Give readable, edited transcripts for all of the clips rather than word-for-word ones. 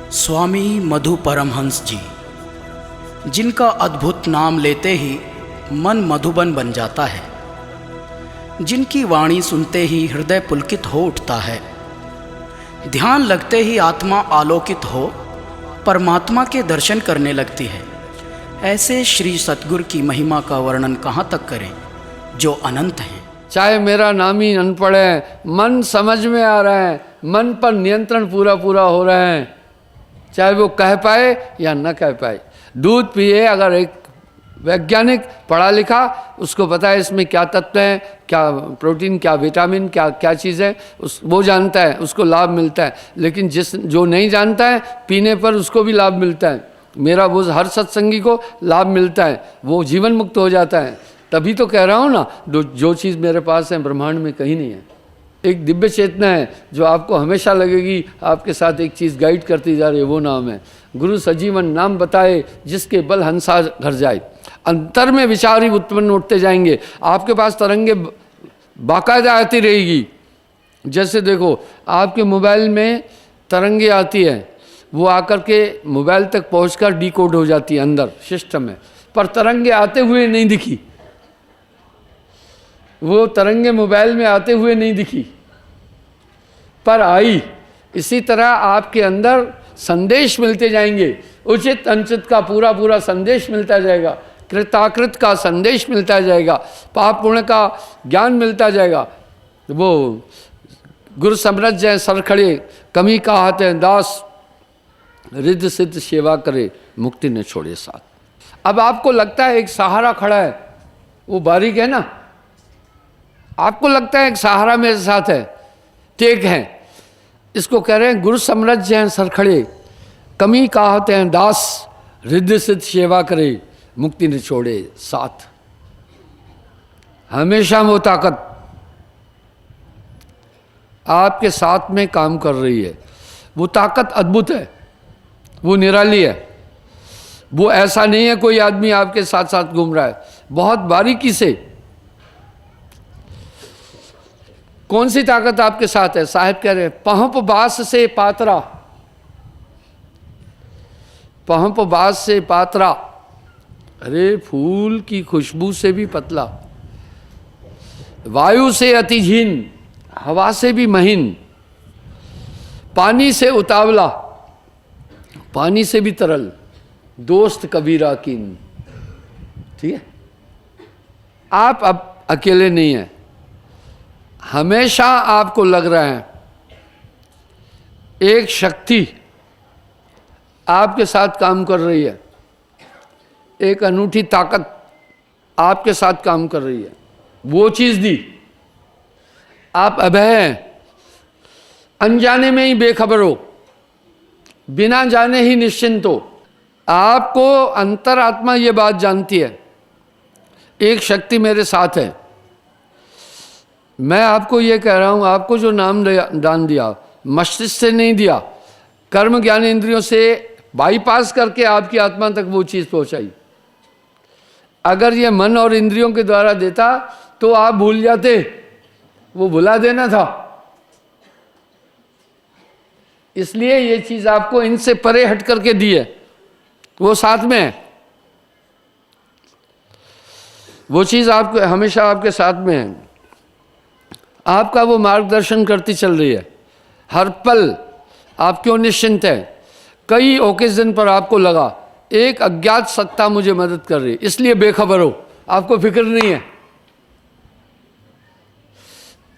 स्वामी मधु परमहंस जी, जिनका अद्भुत नाम लेते ही मन मधुबन बन जाता है, जिनकी वाणी सुनते ही हृदय पुलकित हो उठता है, ध्यान लगते ही आत्मा आलोकित हो परमात्मा के दर्शन करने लगती है। ऐसे श्री सतगुरु की महिमा का वर्णन कहाँ तक करें जो अनंत हैं। चाहे मेरा नाम ही अनपढ़ है, मन समझ में आ रहा है, मन पर नियंत्रण पूरा पूरा हो रहा है, चाहे वो कह पाए या न कह पाए। दूध पिए, अगर एक वैज्ञानिक पढ़ा लिखा, उसको पता है इसमें क्या तत्व है, क्या प्रोटीन, क्या विटामिन, क्या क्या चीज़ है, वो जानता है, उसको लाभ मिलता है। लेकिन जो नहीं जानता है, पीने पर उसको भी लाभ मिलता है। मेरा वो हर सत्संगी को लाभ मिलता है, वो जीवन मुक्त हो जाता है। तभी तो कह रहा हूँ ना, जो चीज़ मेरे पास है ब्रह्मांड में कहीं नहीं है। एक दिव्य चेतना है जो आपको हमेशा लगेगी आपके साथ एक चीज़ गाइड करती जा रही है, वो नाम है गुरु सजीवन नाम बताए जिसके बल हंसा घर जाए। अंतर में विचार ही उत्पन्न उठते जाएंगे, आपके पास तरंगे बाकायदा आती रहेगी। जैसे देखो, आपके मोबाइल में तरंगे आती है, वो आकर के मोबाइल तक पहुंचकर डिकोड हो जाती है अंदर सिस्टम में, पर तरंगे आते हुए नहीं दिखी। वो तरंगे मोबाइल में आते हुए नहीं दिखी, पर आई। इसी तरह आपके अंदर संदेश मिलते जाएंगे, उचित अनुचित का पूरा पूरा संदेश मिलता जाएगा, कृताकृत का संदेश मिलता जाएगा, पाप पुण्य का ज्ञान मिलता जाएगा। वो गुरु समरथ जय सरखड़े, कमी का हाथ है दास, रिद्ध सिद्ध सेवा करे, मुक्ति न छोड़े साथ। अब आपको लगता है एक सहारा खड़ा है, वो बारीक है ना, आपको लगता है एक सहारा मेरे साथ है, टेक है। इसको कह रहे हैं गुरु समरथ जय सरखड़े, कमी कहते हैं दास, रिद्ध सिद्ध सेवा करे, मुक्ति न छोड़े साथ। हमेशा वो ताकत आपके साथ में काम कर रही है। वो ताकत अद्भुत है, वो निराली है। वो ऐसा नहीं है कोई आदमी आपके साथ साथ घूम रहा है, बहुत बारीकी से। कौन सी ताकत आपके साथ है? साहिब कह रहे हैं पहप बास से पात्रा, पहप बास से पात्रा, अरे फूल की खुशबू से भी पतला, वायु से अतिहीन, हवा से भी महीन, पानी से उतावला, पानी से भी तरल, दोस्त कबीरा कीन। ठीक है, आप अब अकेले नहीं हैं। हमेशा आपको लग रहा है एक शक्ति आपके साथ काम कर रही है, एक अनूठी ताकत आपके साथ काम कर रही है। वो चीज़ दी, आप अभय हैं, अनजाने में ही बेखबर हो, बिना जाने ही निश्चिंत हो। आपको अंतरात्मा ये बात जानती है, एक शक्ति मेरे साथ है। मैं आपको ये कह रहा हूँ, आपको जो नाम दान दिया, मस्तिष्क से नहीं दिया, कर्म ज्ञान इंद्रियों से बाईपास करके आपकी आत्मा तक वो चीज़ पहुँचाई। अगर ये मन और इंद्रियों के द्वारा देता तो आप भूल जाते, वो भुला देना था। इसलिए ये चीज़ आपको इनसे परे हट करके दी है, वो साथ में है। वो चीज़ आपको हमेशा आपके साथ में है, आपका वो मार्गदर्शन करती चल रही है। हर पल आप क्यों निश्चिंत हैं? कई ओकेजन पर आपको लगा एक अज्ञात सत्ता मुझे मदद कर रही है, इसलिए बेखबर हो, आपको फिक्र नहीं है।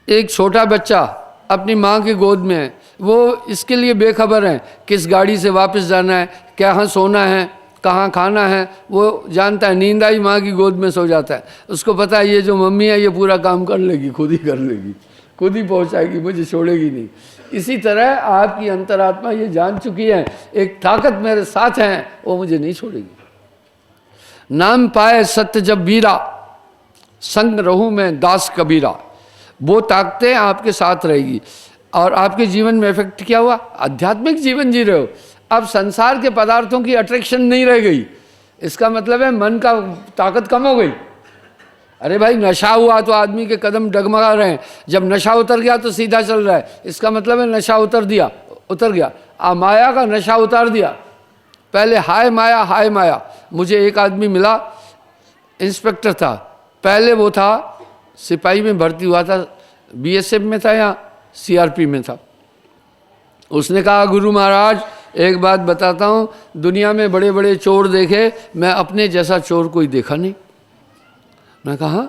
एक छोटा बच्चा अपनी माँ की गोद में है, वो इसके लिए बेखबर है किस गाड़ी से वापस जाना है, कहाँ सोना है, कहाँ खाना है, वो जानता है। नींद आई, माँ की गोद में सो जाता है, उसको पता है ये जो मम्मी है ये पूरा काम कर लेगी, खुद ही कर लेगी, खुद ही पहुँचाएगी, मुझे छोड़ेगी नहीं। इसी तरह आपकी अंतरात्मा ये जान चुकी है एक ताकत मेरे साथ है, वो मुझे नहीं छोड़ेगी। नाम पाए सत्य जब वीरा, संग रहूँ मैं दास कबीरा। वो ताकतें आपके साथ रहेगी। और आपके जीवन में इफेक्ट क्या हुआ? आध्यात्मिक जीवन जी रहे हो, अब संसार के पदार्थों की अट्रैक्शन नहीं रह गई। इसका मतलब है मन का ताकत कम हो गई। अरे भाई, नशा हुआ तो आदमी के कदम डगमगा रहे हैं, जब नशा उतर गया तो सीधा चल रहा है, इसका मतलब है नशा उतर दिया, उतर गया। माया का नशा उतार दिया। पहले हाय माया हाय माया। मुझे एक आदमी मिला, इंस्पेक्टर था, पहले वो था सिपाही में भर्ती हुआ था, बीएसएफ में था या सीआरपी में था। उसने कहा गुरु महाराज एक बात बताता हूँ, दुनिया में बड़े बड़े चोर देखे, मैं अपने जैसा चोर कोई देखा नहीं। मैं कहा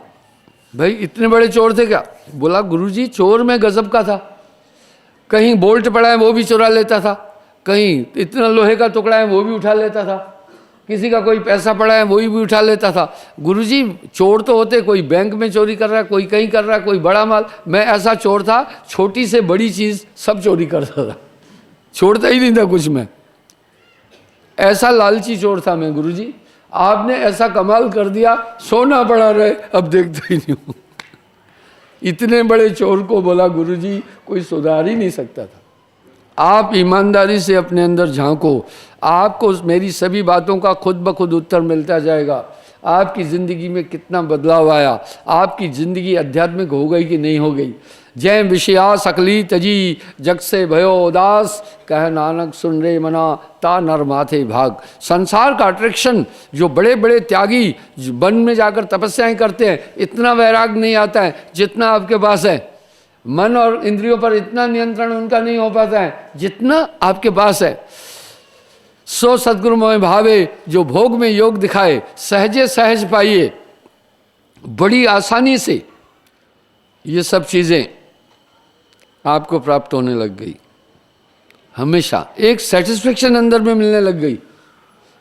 भाई इतने बड़े चोर थे क्या? बोला गुरुजी चोर में गजब का था, कहीं बोल्ट पड़ा है वो भी चुरा लेता था, कहीं इतना लोहे का टुकड़ा है वो भी उठा लेता था, किसी का कोई पैसा पड़ा है वो भी उठा लेता था। गुरुजी चोर तो होते, कोई बैंक में चोरी कर रहा है, कोई कहीं कर रहा है, कोई बड़ा माल। मैं ऐसा चोर था, छोटी से बड़ी चीज़ सब चोरी करता था, छोड़ता ही नहीं था कुछ। मैं ऐसा लालची चोर था मैं गुरुजी। आपने ऐसा कमाल कर दिया, सोना पड़ा रहे अब देखता ही नहीं हूँ। इतने बड़े चोर को बोला गुरुजी कोई सुधार ही नहीं सकता था। आप ईमानदारी से अपने अंदर झांको, आपको मेरी सभी बातों का खुद ब खुद उत्तर मिलता जाएगा। आपकी ज़िंदगी में कितना बदलाव आया, आपकी ज़िंदगी आध्यात्मिक हो गई कि नहीं हो गई। जय विषया सकली तजी जग से भयो उदास, कह नानक सुन रे मना ता नर माथे भाग। संसार का अट्रैक्शन, जो बड़े बड़े त्यागी वन में जाकर तपस्याएं करते हैं, इतना वैराग नहीं आता है जितना आपके पास है। मन और इंद्रियों पर इतना नियंत्रण उनका नहीं हो पाता है जितना आपके पास है। सो सदगुरु मोह भावे, जो भोग में योग दिखाए, सहजे सहज पाइए, बड़ी आसानी से ये सब चीज़ें आपको प्राप्त होने लग गई। हमेशा एक सेटिस्फेक्शन अंदर में मिलने लग गई,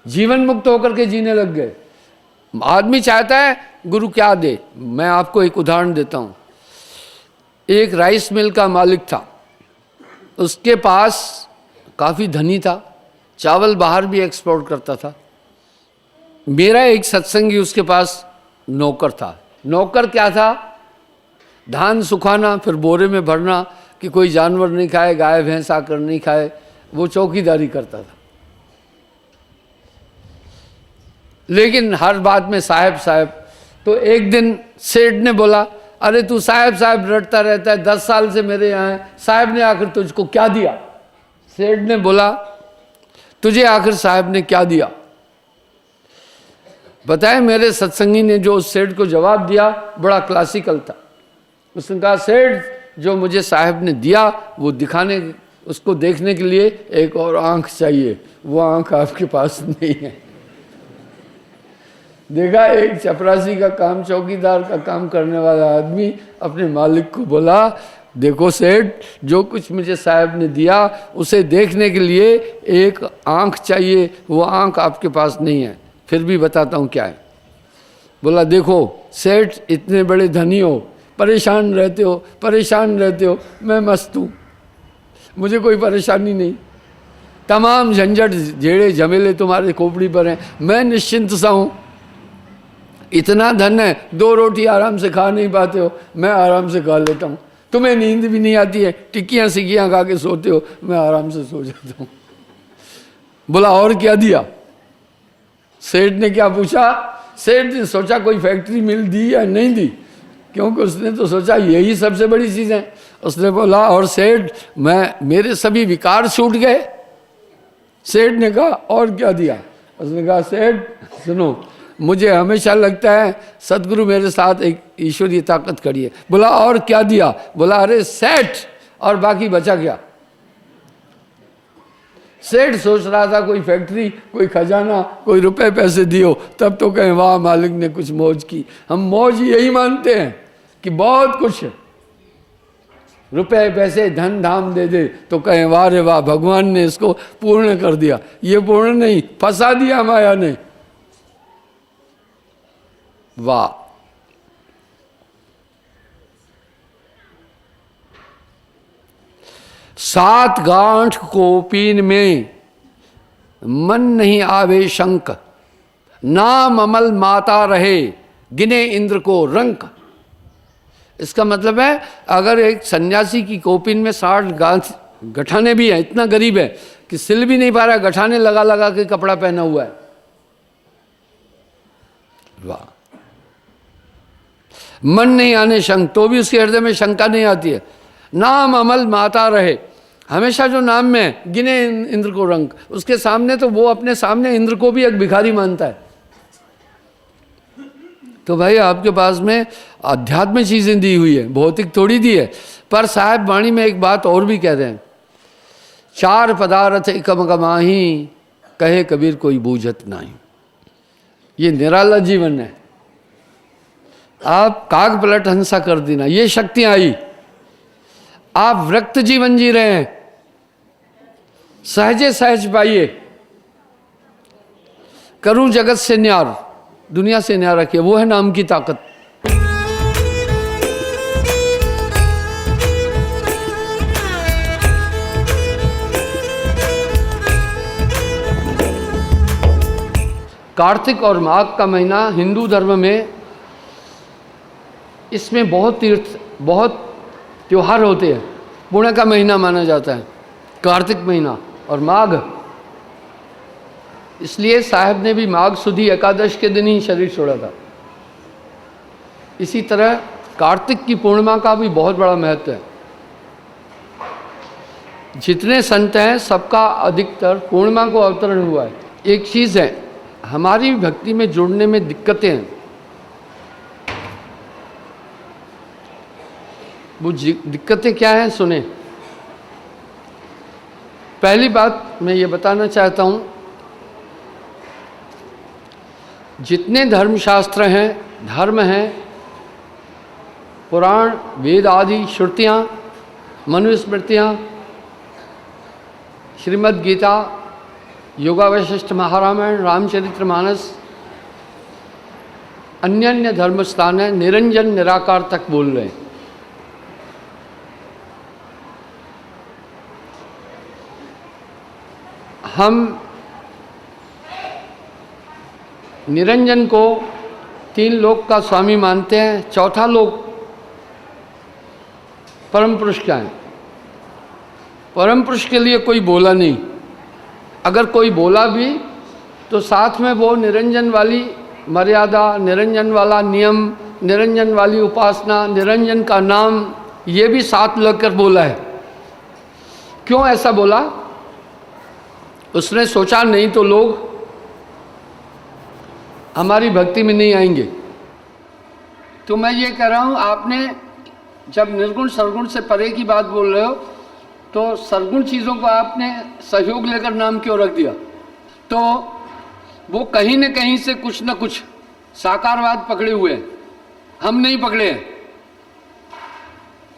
जीवन मुक्त होकर के जीने लग गए। आदमी चाहता है गुरु क्या दे। मैं आपको एक उदाहरण देता हूँ। एक राइस मिल का मालिक था, उसके पास काफ़ी धनी था, चावल बाहर भी एक्सपोर्ट करता था। मेरा एक सत्संगी उसके पास नौकर था। नौकर क्या था? धान सुखाना, फिर बोरे में भरना कि कोई जानवर नहीं खाए, गाय भैंस आकर नहीं खाए, वो चौकीदारी करता था। लेकिन हर बात में साहब साहब। तो एक दिन सेठ ने बोला अरे तू साहब साहब रटता रहता है, 10 साल से मेरे यहाँ है, साहब ने आखिर तुझको क्या दिया? सेठ ने बोला तुझे आखिर साहब ने क्या दिया? बताए मेरे सत्संगी ने जो उस सेठ को जवाब दिया बड़ा क्लासिकल था। उसने कहा सेठ जो मुझे साहब ने दिया वो दिखाने, उसको देखने के लिए एक और आंख चाहिए, वो आंख आपके पास नहीं है। देखा, एक चपरासी का काम, चौकीदार का काम करने वाला आदमी अपने मालिक को बोला देखो सेठ जो कुछ मुझे साहब ने दिया उसे देखने के लिए एक आंख चाहिए, वो आंख आपके पास नहीं है, फिर भी बताता हूँ क्या है। बोला देखो सेठ इतने बड़े धनी हो, परेशान रहते हो, मैं मस्त हूँ, मुझे कोई परेशानी नहीं, तमाम झंझट झेड़े झमेले तुम्हारे खोपड़ी पर हैं, मैं निश्चिंत सा हूँ। इतना धन है 2 रोटी आराम से खा नहीं पाते हो, मैं आराम से खा लेता हूँ। तुम्हें नींद भी नहीं आती है, टिक्कियाँ सिक्कियाँ खा के सोते हो, मैं आराम से सो जाता हूँ। बोला और क्या दिया? सेठ ने क्या पूछा? सेठ ने सोचा कोई फैक्ट्री मिल दी या नहीं दी, क्योंकि उसने तो सोचा यही सबसे बड़ी चीज़ है। उसने बोला और सेठ मेरे सभी विकार छूट गए। सेठ ने कहा और क्या दिया? उसने कहा सेठ सुनो, मुझे हमेशा लगता है सदगुरु मेरे साथ एक ईश्वरीय ताकत खड़ी है। बोला और क्या दिया? बोला अरे सेठ और बाकी बचा क्या? सेठ सोच रहा था कोई फैक्ट्री, कोई खजाना, कोई रुपए पैसे दियो तब तो कहें वाह मालिक ने कुछ मौज की। हम मौज यही मानते हैं कि बहुत कुछ रुपए पैसे धन धाम दे दे तो कहें वाह रे वाह भगवान ने इसको पूर्ण कर दिया। ये पूर्ण नहीं, फंसा दिया माया ने। वाह, सात गांठ कोपीन में मन नहीं आवे शंक, नाम अमल माता रहे गिने इंद्र को रंक। इसका मतलब है अगर एक सन्यासी की कोपीन में 60 गांठ गठाने भी हैं, इतना गरीब है कि सिल भी नहीं पा रहा, गठाने लगा लगा के कपड़ा पहना हुआ है। वाह, मन नहीं आने शंक, तो भी उसके हृदय में शंका नहीं आती है। नाम अमल माता रहे, हमेशा जो नाम में गिने इंद्र को रंग, उसके सामने तो वो अपने सामने इंद्र को भी एक भिखारी मानता है। तो भाई आपके पास में अध्यात्म चीजें दी हुई है, भौतिक थोड़ी दी है। पर साहब वाणी में एक बात और भी कह रहे हैं, चार पदार्थ एकम गमाही, कहे कबीर कोई बूझत नहीं। ये निराला जीवन है। आप काग पलट हंसा कर देना, ये शक्तियां आई। आप व्यक्त जीवन जी रहे हैं, सहजे सहज पाइए। करूं जगत से न्यार, दुनिया से न्यार रखिए, वो है नाम की ताकत। कार्तिक और माघ का महीना हिंदू धर्म में, इसमें बहुत तीर्थ, बहुत त्योहार होते हैं। पुण्य का महीना माना जाता है कार्तिक महीना और माघ। इसलिए साहब ने भी माघ सुधी एकादश के दिन ही शरीर छोड़ा था। इसी तरह कार्तिक की पूर्णिमा का भी बहुत बड़ा महत्व है। जितने संत हैं सबका अधिकतर पूर्णिमा को अवतरण हुआ है। एक चीज़ है, हमारी भक्ति में जुड़ने में दिक्कतें हैं। वो दिक्कतें क्या हैं सुने। पहली बात मैं ये बताना चाहता हूँ, जितने धर्मशास्त्र हैं, धर्म हैं, पुराण वेद आदि श्रुतियाँ, मनुस्मृतियाँ, श्रीमद् गीता, योगावशिष्ट महारामायण, रामचरितमानस, अन्य अन्य धर्म स्थान है, निरंजन निराकार तक बोल रहे हैं। हम निरंजन को तीन लोक का स्वामी मानते हैं। चौथा लोक परम पुरुष का है। परम पुरुष के लिए कोई बोला नहीं। अगर कोई बोला भी तो साथ में वो निरंजन वाली मर्यादा, निरंजन वाला नियम, निरंजन वाली उपासना, निरंजन का नाम, ये भी साथ लेकर बोला है। क्यों ऐसा बोला? उसने सोचा नहीं तो लोग हमारी भक्ति में नहीं आएंगे। तो मैं ये कह रहा हूँ, आपने जब निर्गुण सरगुण से परे की बात बोल रहे हो तो सरगुण चीज़ों को आपने सहयोग लेकर नाम क्यों रख दिया? तो वो कहीं न कहीं से कुछ न कुछ साकारवाद पकड़े हुए हैं। हम नहीं पकड़े हैं,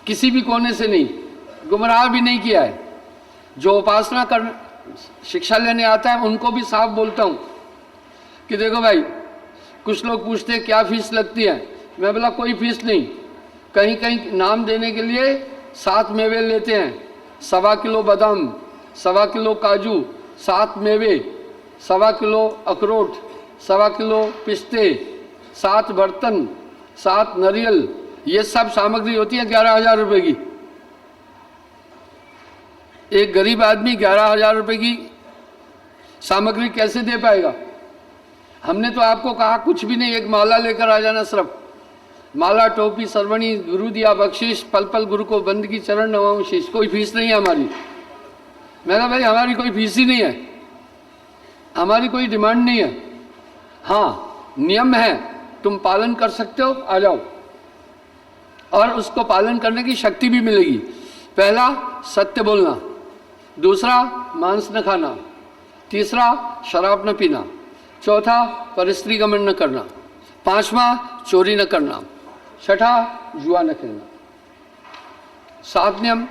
किसी भी कोने से नहीं, गुमराह भी नहीं किया है। जो उपासना कर शिक्षा लेने आता है उनको भी साफ बोलता हूँ कि देखो भाई, कुछ लोग पूछते हैं क्या फीस लगती है। मैं बोला कोई फीस नहीं। कहीं कहीं नाम देने के लिए 7 मेवे लेते हैं, 1.25 किलो बादाम, 1.25 किलो काजू, 7 मेवे, 1.25 किलो अखरोट, 1.25 किलो पिस्ते, 7 बर्तन, 7 नारियल, ये सब सामग्री होती है 11,000 रुपये की। एक गरीब आदमी 11,000 रुपये की सामग्री कैसे दे पाएगा? हमने तो आपको कहा कुछ भी नहीं, एक माला लेकर आ जाना। सिर्फ माला, टोपी, सरवणी, गुरु दिया बख्शिश, पल पल गुरु को बंदगी, चरण नवाऊं शीश। कोई फीस नहीं है हमारी। मैं कहा भाई हमारी कोई फीस ही नहीं है, हमारी कोई डिमांड नहीं है। हाँ, नियम है, तुम पालन कर सकते हो, आ जाओ, और उसको पालन करने की शक्ति भी मिलेगी। पहला, सत्य बोलना। दूसरा, मांस न खाना। तीसरा, शराब न पीना। चौथा, परस्त्री गमन न करना। पांचवा, चोरी न करना। छठा, जुआ न खेलना। 7 नियम।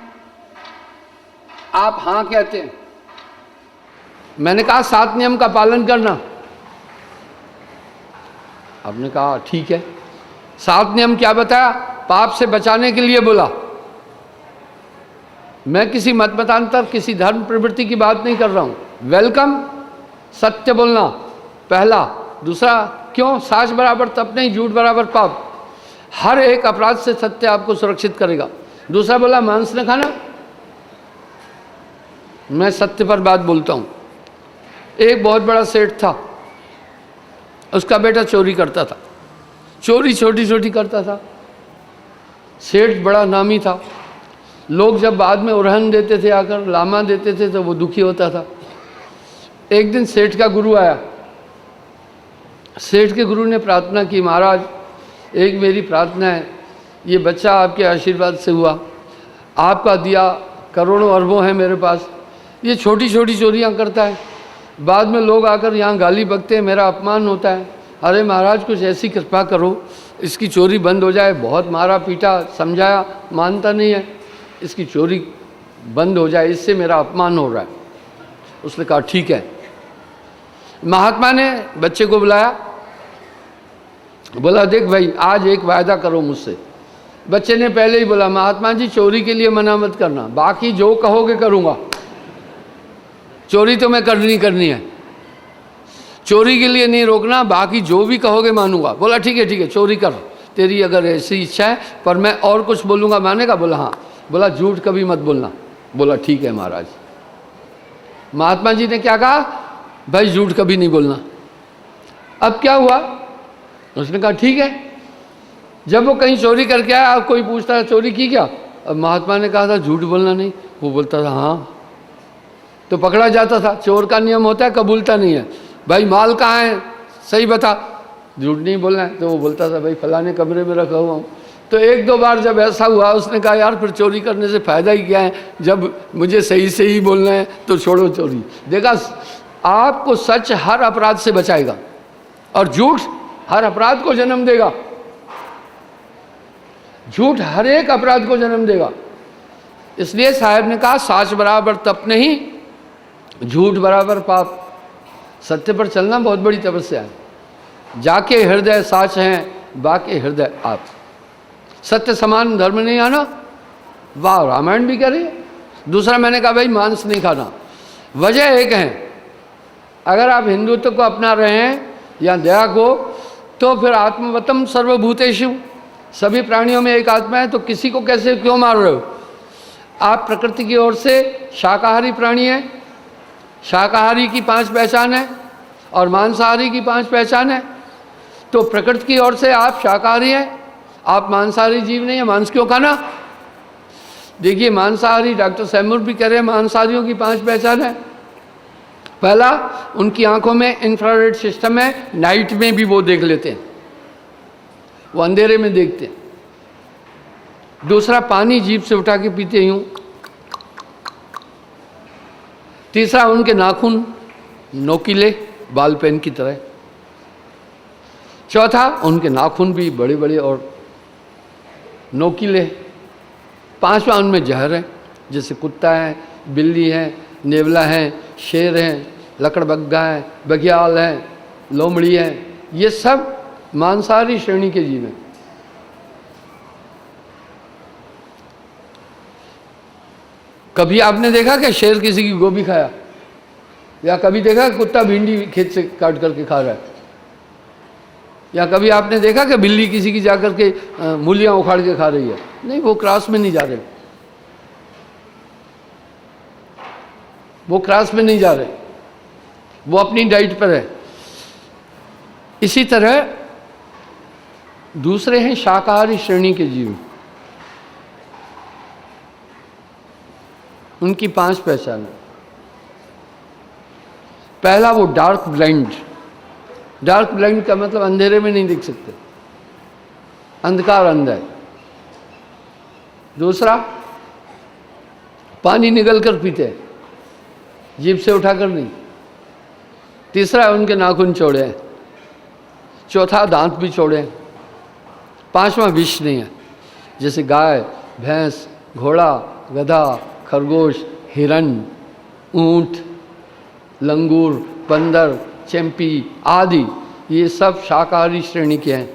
आप हाँ कहते हैं, मैंने कहा 7 नियम का पालन करना। आपने कहा ठीक है। 7 नियम क्या बताया? पाप से बचाने के लिए बोला। मैं किसी मत मतांतर, किसी धर्म प्रवृत्ति की बात नहीं कर रहा हूं। वेलकम, सत्य बोलना पहला। दूसरा, क्यों? साच बराबर तप नहीं, झूठ बराबर पाप। हर एक अपराध से सत्य आपको सुरक्षित करेगा। दूसरा बोला मांस न खाना। मैं सत्य पर बात बोलता हूं। एक बहुत बड़ा सेठ था, उसका बेटा चोरी करता था, चोरी छोटी छोटी करता था। सेठ बड़ा नामी था, लोग जब बाद में उरहन देते थे, आकर लामा देते थे, तो वो दुखी होता था। एक दिन सेठ का गुरु आया। सेठ के गुरु ने प्रार्थना की, महाराज एक मेरी प्रार्थना है, ये बच्चा आपके आशीर्वाद से हुआ, आपका दिया करोड़ों अरबों है मेरे पास, ये छोटी छोटी चोरियां करता है, बाद में लोग आकर यहाँ गाली बकते हैं, मेरा अपमान होता है। अरे महाराज कुछ ऐसी कृपा करो, इसकी चोरी बंद हो जाए। बहुत मारा पीटा, समझाया, मानता नहीं है, इसकी चोरी बंद हो जाए, इससे मेरा अपमान हो रहा है। उसने कहा ठीक है। महात्मा ने बच्चे को बुलाया, बोला देख भाई आज एक वायदा करो मुझसे। बच्चे ने पहले ही बोला, महात्मा जी चोरी के लिए मना मत करना, बाकी जो कहोगे करूँगा, चोरी तो मैं करनी है, चोरी के लिए नहीं रोकना, बाकी जो भी कहोगे मानूंगा। बोला ठीक है चोरी कर, तेरी अगर ऐसी इच्छा है, पर मैं और कुछ बोलूँगा मानेगा? बोला हाँ। बोला झूठ कभी मत बोलना। बोला ठीक है महाराज। महात्मा जी ने क्या कहा? भाई झूठ कभी नहीं बोलना। अब क्या हुआ? उसने कहा ठीक है। जब वो कहीं चोरी करके आया, कोई पूछता है चोरी की क्या? अब महात्मा ने कहा था झूठ बोलना नहीं, वो बोलता था हाँ, तो पकड़ा जाता था। चोर का नियम होता है कबूलता नहीं है, भाई माल कहाँ है सही बता, झूठ नहीं बोलना है। तो वो बोलता था भाई फलाने कमरे में रखा हुआ हूँ। तो एक दो बार जब ऐसा हुआ, उसने कहा यार फिर चोरी करने से फ़ायदा ही क्या है, जब मुझे सही से ही बोलना है तो छोड़ो चोरी। देखा, आपको सच हर अपराध से बचाएगा और झूठ हर अपराध को जन्म देगा। झूठ हर एक अपराध को जन्म देगा। इसलिए साहब ने कहा साच बराबर तप नहीं, झूठ बराबर पाप। सत्य पर चलना बहुत बड़ी तपस्या है। जाके हृदय साच हैं, बाके हृदय आप। सत्य समान धर्म नहीं आना, वाह रामायण भी कह रही है। दूसरा मैंने कहा भाई मांस नहीं खाना। वजह एक है, अगर आप हिंदुत्व को अपना रहे हैं या दया को, तो फिर आत्मवतम सर्वभूतेषु, सभी प्राणियों में एक आत्मा है, तो किसी को कैसे क्यों मार रहे हो? आप प्रकृति की ओर से शाकाहारी प्राणी हैं, शाकाहारी की 5 पहचान है और मांसाहारी की 5 पहचान है। तो प्रकृति की ओर से आप शाकाहारी हैं, आप मांसाहारी जीव नहीं है, मांस क्यों खाना? देखिए मांसाहारी, डॉक्टर सैमुर भी कह रहे हैं मांसाहारियों की 5 पहचान है। पहला, उनकी आंखों में इंफ्रारेड सिस्टम है, नाइट में भी वो देख लेते हैं, वो अंधेरे में देखते हैं। दूसरा, पानी जीभ से उठा के पीते यूं। तीसरा, उनके नाखून नोकीले बाल पेन की तरह। चौथा, उनके नाखून भी बड़े बड़े और नोकीले। पांचवा, उनमें जहर है, जैसे कुत्ता है, बिल्ली है, नेवला है, शेर है, लकड़बग्गा है, बघियाल है, लोमड़ी है, ये सब मांसाहारी श्रेणी के जीव हैं। कभी आपने देखा कि शेर किसी की गोभी खाया? या कभी देखा कुत्ता भिंडी खेत से काट करके खा रहा है? या कभी आपने देखा कि बिल्ली किसी की जाकर के मूलियां उखाड़ के खा रही है? नहीं, वो क्रॉस में नहीं जा रहे, वो क्रॉस में नहीं जा रहे, वो अपनी डाइट पर है। इसी तरह दूसरे हैं शाकाहारी श्रेणी के जीव, उनकी 5 पहचान है। पहला, वो डार्क ब्लाइंड। डार्क ब्लाइंड का मतलब अंधेरे में नहीं देख सकते, अंधकार अंध है। दूसरा, पानी निगल कर पीते हैं, जीभ से उठाकर नहीं। तीसरा, उनके नाखून चौड़े हैं। चौथा, दांत भी चौड़े हैं। पांचवा, विष नहीं है, जैसे गाय, भैंस, घोड़ा, गधा, खरगोश, हिरन, ऊंट, लंगूर, बंदर, चैंपी आदि, ये सब शाकाहारी श्रेणी के हैं।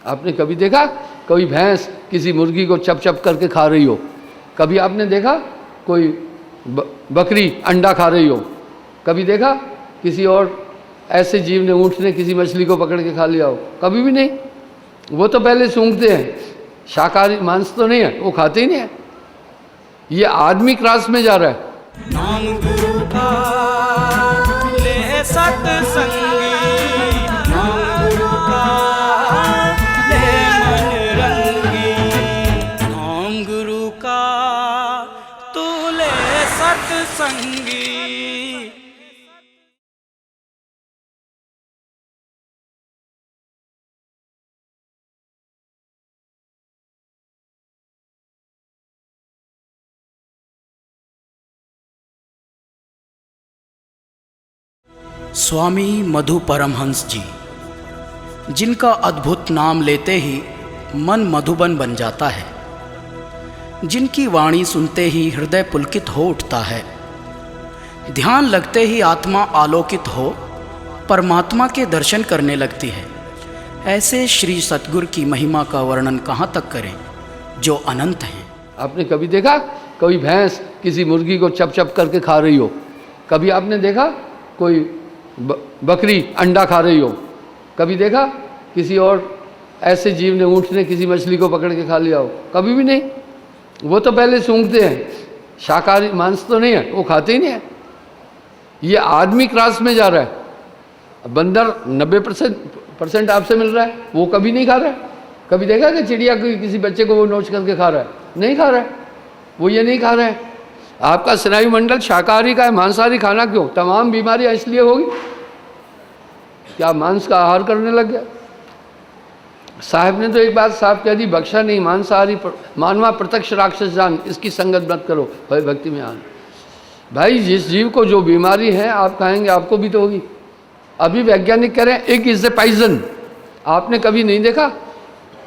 आपने कभी देखा कोई भैंस किसी मुर्गी को चप चप करके खा रही हो? कभी आपने देखा कोई बकरी अंडा खा रही हो? कभी देखा किसी और ऐसे जीव ने, ऊंट ने किसी मछली को पकड़ के खा लिया हो? कभी भी नहीं। वो तो पहले सूंघते हैं, शाकाहारी मांस तो नहीं है, वो खाते ही नहीं है। ये आदमी क्रॉस में जा रहा है। नाम गुरु का ले सत्संगी, नाम गुरु का ले मन रंगी, नाम गुरु का संगी। स्वामी मधु परमहंस जी, जिनका अद्भुत नाम लेते ही मन मधुबन बन जाता है, जिनकी वाणी सुनते ही हृदय पुलकित हो उठता है, ध्यान लगते ही आत्मा आलोकित हो परमात्मा के दर्शन करने लगती है। ऐसे श्री सतगुरु की महिमा का वर्णन कहाँ तक करें जो अनंत हैं। आपने कभी देखा कोई भैंस किसी मुर्गी को चप चप करके खा रही हो? कभी आपने देखा कोई बकरी अंडा खा रही हो? कभी देखा किसी और ऐसे जीव ने, ऊँट ने किसी मछली को पकड़ के खा लिया हो? कभी भी नहीं। वो तो पहले सूंघते हैं, शाकाहारी मांस तो नहीं है, वो खाते ही नहीं है। ये आदमी क्रॉस में जा रहा है। बंदर 90% आपसे मिल रहा है, वो कभी नहीं खा रहा है। कभी देखा कि चिड़िया किसी बच्चे को वो नोच करके खा रहा है? नहीं खा रहा है, वो ये नहीं खा रहा है। आपका स्नायु मंडल शाकाहारी का है, मांसाहारी खाना क्यों? तमाम बीमारियां इसलिए होगी क्या मांस का आहार करने लग गया। साहब ने तो एक बात साफ कह दी, बख्शा नहीं मांसाहारी मानवा प्रत्यक्ष राक्षस जान, इसकी संगत मत करो भाई भक्ति में आन। भाई जिस जीव को जो बीमारी है आप खाएंगे आपको भी तो होगी। अभी वैज्ञानिक कह रहे हैं एग इज ए पॉइजन। आपने कभी नहीं देखा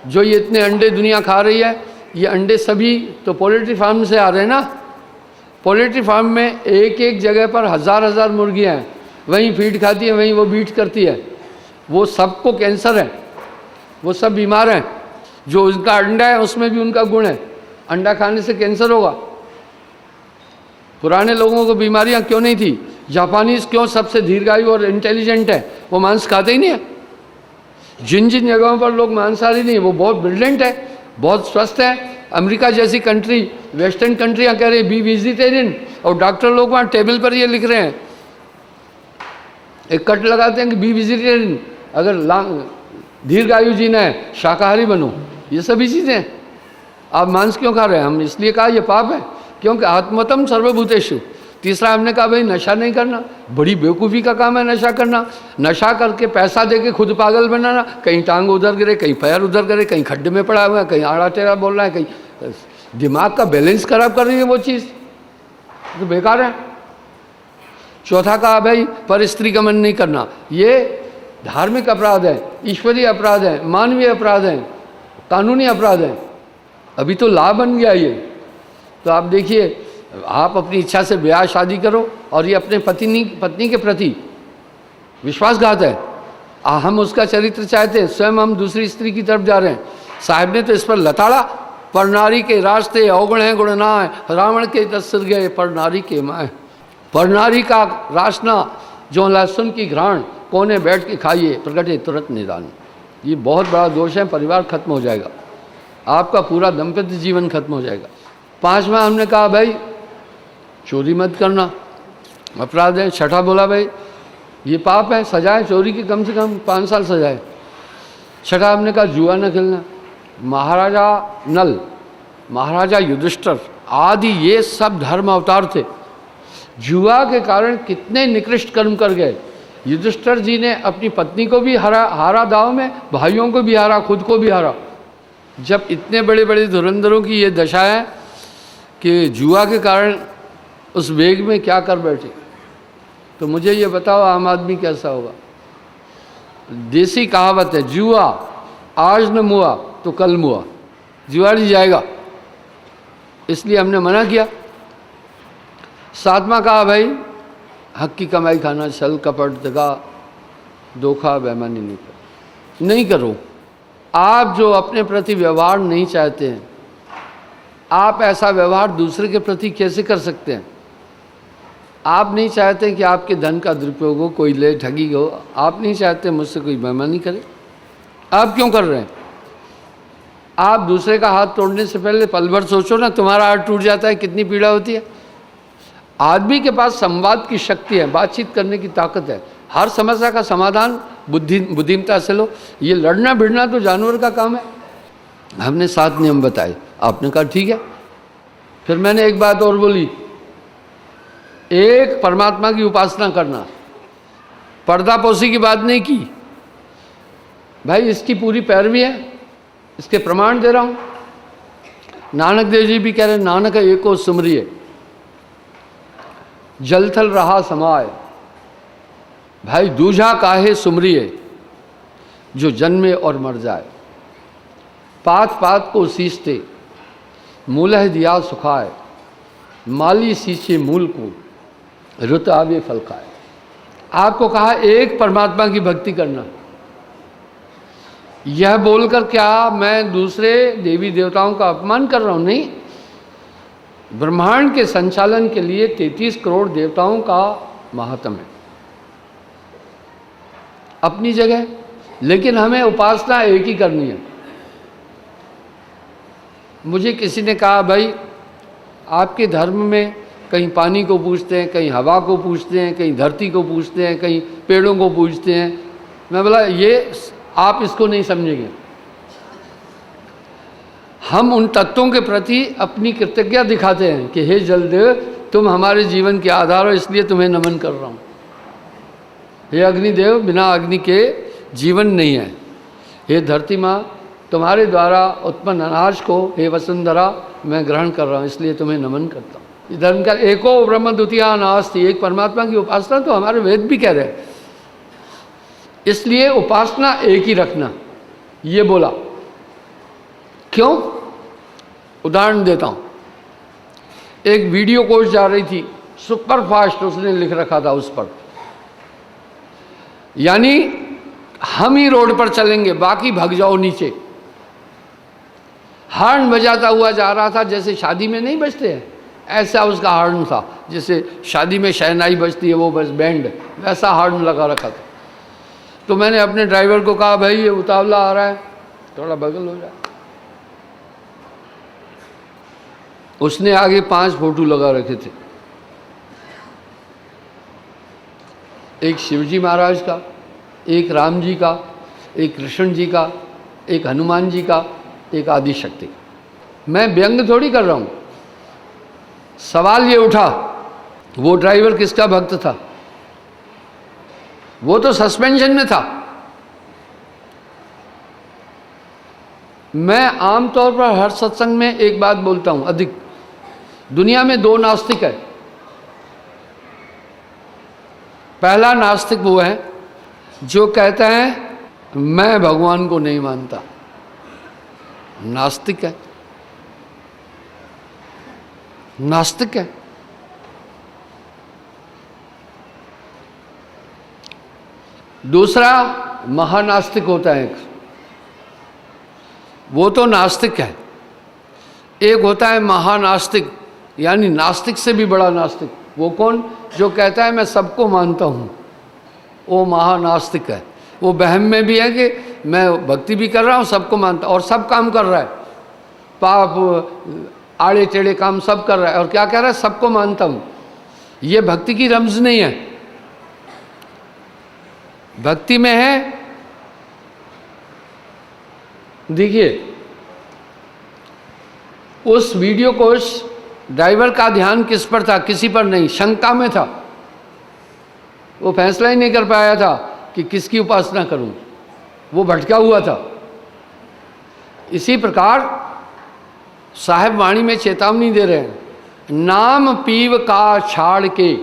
जो ये इतने अंडे दुनिया खा रही है, ये अंडे सभी तो पोल्ट्री फार्म से आ रहे हैं ना। पोल्ट्री फार्म में एक एक जगह पर हजार मुर्गियाँ हैं, वहीं फीड खाती है, वहीं वो बीट करती है। वो सबको कैंसर है, वो सब बीमार हैं। जो उनका अंडा है उसमें भी उनका गुण है, अंडा खाने से कैंसर होगा। पुराने लोगों को बीमारियां क्यों नहीं थी? जापानीज क्यों सबसे दीर्घायु और इंटेलिजेंट है? वो मांस खाते ही नहीं है। जिन जिन जगहों पर लोग मांसाहारी नहीं, वो बहुत ब्रिलियंट है, बहुत स्वस्थ है। अमेरिका जैसी कंट्री, वेस्टर्न कंट्रियां कह रही है बी वेजिटेरियन, और डॉक्टर लोग वहाँ टेबल पर ये लिख रहे हैं, एक कट लगाते हैं कि बी वेजिटेरियन, अगर दीर्घायु जीना है शाकाहारी बनो। ये सभी चीज़ें आप मांस क्यों खा रहे हैं? हम इसलिए कहा ये पाप है क्योंकि आत्मतम सर्वभूतेषु। तीसरा हमने कहा भाई नशा नहीं करना, बड़ी बेवकूफ़ी का काम है नशा करना। नशा करके पैसा देके खुद पागल बनाना, कहीं टांग उधर गिरे, कहीं पैर उधर गिरे, कहीं खड्डे में पड़ा हुआ है, कहीं आड़ा टेढ़ा बोल रहा है, कहीं दिमाग का बैलेंस खराब कर रही है वो चीज़, तो बेकार है। चौथा कहा भाई पर स्त्री का मन नहीं करना, ये धार्मिक अपराध है, ईश्वरीय अपराध है, मानवीय अपराध है, कानूनी अपराध है। अभी तो लाभ बन गया ये। तो आप देखिए, आप अपनी इच्छा से ब्याह शादी करो और ये अपने पत्नी के प्रति विश्वासघात है। हम उसका चरित्र चाहते हैं, स्वयं हम दूसरी स्त्री की तरफ जा रहे हैं। साहब ने तो इस पर लताड़ा, पर नारी के रास्ते अवगुण है गुण ना है, रावण के 10 सिर गए पर नारी के माए। पर नारी का रासना जो लहसुन की घ्राण, कोने बैठ के खाइए प्रगटे तुरंत निदान। ये बहुत बड़ा दोष है, परिवार खत्म हो जाएगा, आपका पूरा दाम्पत्य जीवन खत्म हो जाएगा। पांचवा हमने कहा भाई चोरी मत करना, अपराध है। छठा बोला भाई ये पाप है, सजाए चोरी की कम से कम 5 साल सजाए। छठा हमने कहा जुआ न खेलना। महाराजा नल, महाराजा युधिष्ठिर आदि ये सब धर्म अवतार थे, जुआ के कारण कितने निकृष्ट कर्म कर गए। युधिष्ठिर जी ने अपनी पत्नी को भी हारा दाव में, भाइयों को भी हारा, खुद को भी हारा। जब इतने बड़े बड़े धुरंधरों की ये दशा है कि जुआ के कारण उस वेग में क्या कर बैठे, तो मुझे ये बताओ आम आदमी कैसा होगा। देसी कहावत है, जुआ आज न मुआ तो कल मुआ, जुआरी जाएगा, इसलिए हमने मना किया। सातवां कहा भाई हक की कमाई खाना, छल कपट दगा धोखा बेईमानी नहीं करो। आप जो अपने प्रति व्यवहार नहीं चाहते हैं, आप ऐसा व्यवहार दूसरे के प्रति कैसे कर सकते हैं? आप नहीं चाहते कि आपके धन का दुरुपयोग हो, कोई ले ठगी हो, आप नहीं चाहते मुझसे कोई बेईमानी करे, आप क्यों कर रहे हैं? आप दूसरे का हाथ तोड़ने से पहले पल भर सोचो ना, तुम्हारा हाथ टूट जाता है कितनी पीड़ा होती है। आदमी के पास संवाद की शक्ति है, बातचीत करने की ताकत है, हर समस्या का समाधान बुद्धिमता से लो। ये लड़ना भिड़ना तो जानवर का काम है। हमने 7 नियम बताए, आपने कहा ठीक है। फिर मैंने एक बात और बोली, एक परमात्मा की उपासना करना, पर्दापोशी की बात नहीं की भाई, इसकी पूरी पैरवी है, इसके प्रमाण दे रहा हूं। नानक देव जी भी कह रहे हैं, नानक एको सुमरिए जल थल रहा समाय, भाई दूजा काहे सुमरिए जो जन्मे और मर जाए, पात पात को सींचते मूलह दिया सुखाए, माली सींचे मूल को रुत आवे फल खाए। आपको कहा एक परमात्मा की भक्ति करना, यह बोलकर क्या मैं दूसरे देवी देवताओं का अपमान कर रहा हूं? नहीं, ब्रह्मांड के संचालन के लिए 33 करोड़ देवताओं का महात्म है अपनी जगह, लेकिन हमें उपासना एक ही करनी है। मुझे किसी ने कहा भाई आपके धर्म में कहीं पानी को पूजते हैं, कहीं हवा को पूजते हैं, कहीं धरती को पूजते हैं, कहीं पेड़ों को पूजते हैं। मैं बोला ये आप इसको नहीं समझेंगे। हम उन तत्वों के प्रति अपनी कृतज्ञता दिखाते हैं कि हे जलदेव तुम हमारे जीवन के आधार हो, इसलिए तुम्हें नमन कर रहा हूँ। हे अग्निदेव बिना अग्नि के जीवन नहीं है। हे धरती माँ तुम्हारे द्वारा उत्पन्न अनाज को हे वसुंधरा मैं ग्रहण कर रहा हूँ, इसलिए तुम्हें नमन करता हूँ। धर्म का एको ब्रह्म द्वितीया नास्ति, एक परमात्मा की उपासना तो हमारे वेद भी कह रहे हैं, इसलिए उपासना एक ही रखना, ये बोला। क्यों? उदाहरण देता हूँ। एक वीडियो कोर्स जा रही थी, सुपर फास्ट उसने लिख रखा था उस पर, यानी हम ही रोड पर चलेंगे बाकी भाग जाओ नीचे। हॉर्न बजाता हुआ जा रहा था, जैसे शादी में नहीं बजते हैं ऐसा उसका हॉर्न था, जैसे शादी में शहनाई बजती है वो बस बैंड, वैसा हॉर्न लगा रखा था। तो मैंने अपने ड्राइवर को कहा भाई ये उतावला आ रहा है, थोड़ा बगल हो जाए। उसने आगे 5 फोटो लगा रखे थे, एक शिवजी महाराज का, एक राम जी का, एक कृष्ण जी का, एक हनुमान जी का, एक आदि शक्ति का। मैं व्यंग थोड़ी कर रहा हूं। सवाल ये उठा वो ड्राइवर किसका भक्त था? वो तो सस्पेंशन में था। मैं आमतौर पर हर सत्संग में एक बात बोलता हूं अधिक, दुनिया में 2 नास्तिक है। पहला नास्तिक वो है जो कहता है मैं भगवान को नहीं मानता, नास्तिक है, नास्तिक है। दूसरा महानास्तिक होता है, वो तो नास्तिक है। एक होता है महानास्तिक, यानी नास्तिक से भी बड़ा नास्तिक। वो कौन? जो कहता है मैं सबको मानता हूँ, वो महानास्तिक है। वो वहम में भी है कि मैं भक्ति भी कर रहा हूँ, सबको मानता, और सब काम कर रहा है, पाप आड़े टेढ़े काम सब कर रहा है, और क्या कह रहा है? सबको मानता हूँ। ये भक्ति की रमज नहीं है। भक्ति में है, देखिए उस वीडियो कोर्स ड्राइवर का ध्यान किस पर था? किसी पर नहीं, शंका में था। वो फैसला ही नहीं कर पाया था कि किसकी उपासना करूं, वो भटका हुआ था। इसी प्रकार साहेब वाणी में चेतावनी दे रहे हैं, नाम पीव का छाड़ के,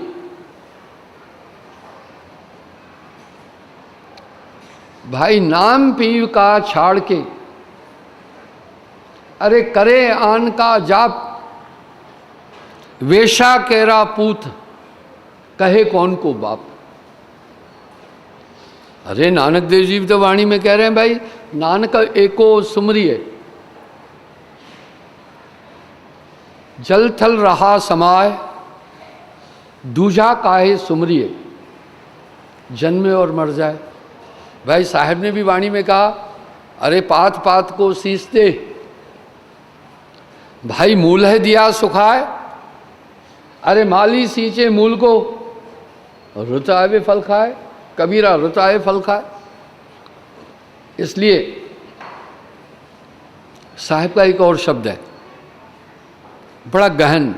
भाई नाम पीव का छाड़ के, अरे करे आन का जाप, वेशा केरा पूत, कहे कौन को बाप। अरे नानक देव जी तो वाणी में कह रहे हैं भाई नानक एको सुमरिए जल थल रहा समाय, दूजा काहे सुमरिए जन्मे और मर जाए। भाई साहब ने भी वाणी में कहा अरे पात पात को सींचते, भाई मूल है दिया सुखाए, अरे माली सींचे मूल को, रुत आवे फल खाए, कबीरा रुत आवे फल खाए। इसलिए साहब का एक और शब्द है बड़ा गहन,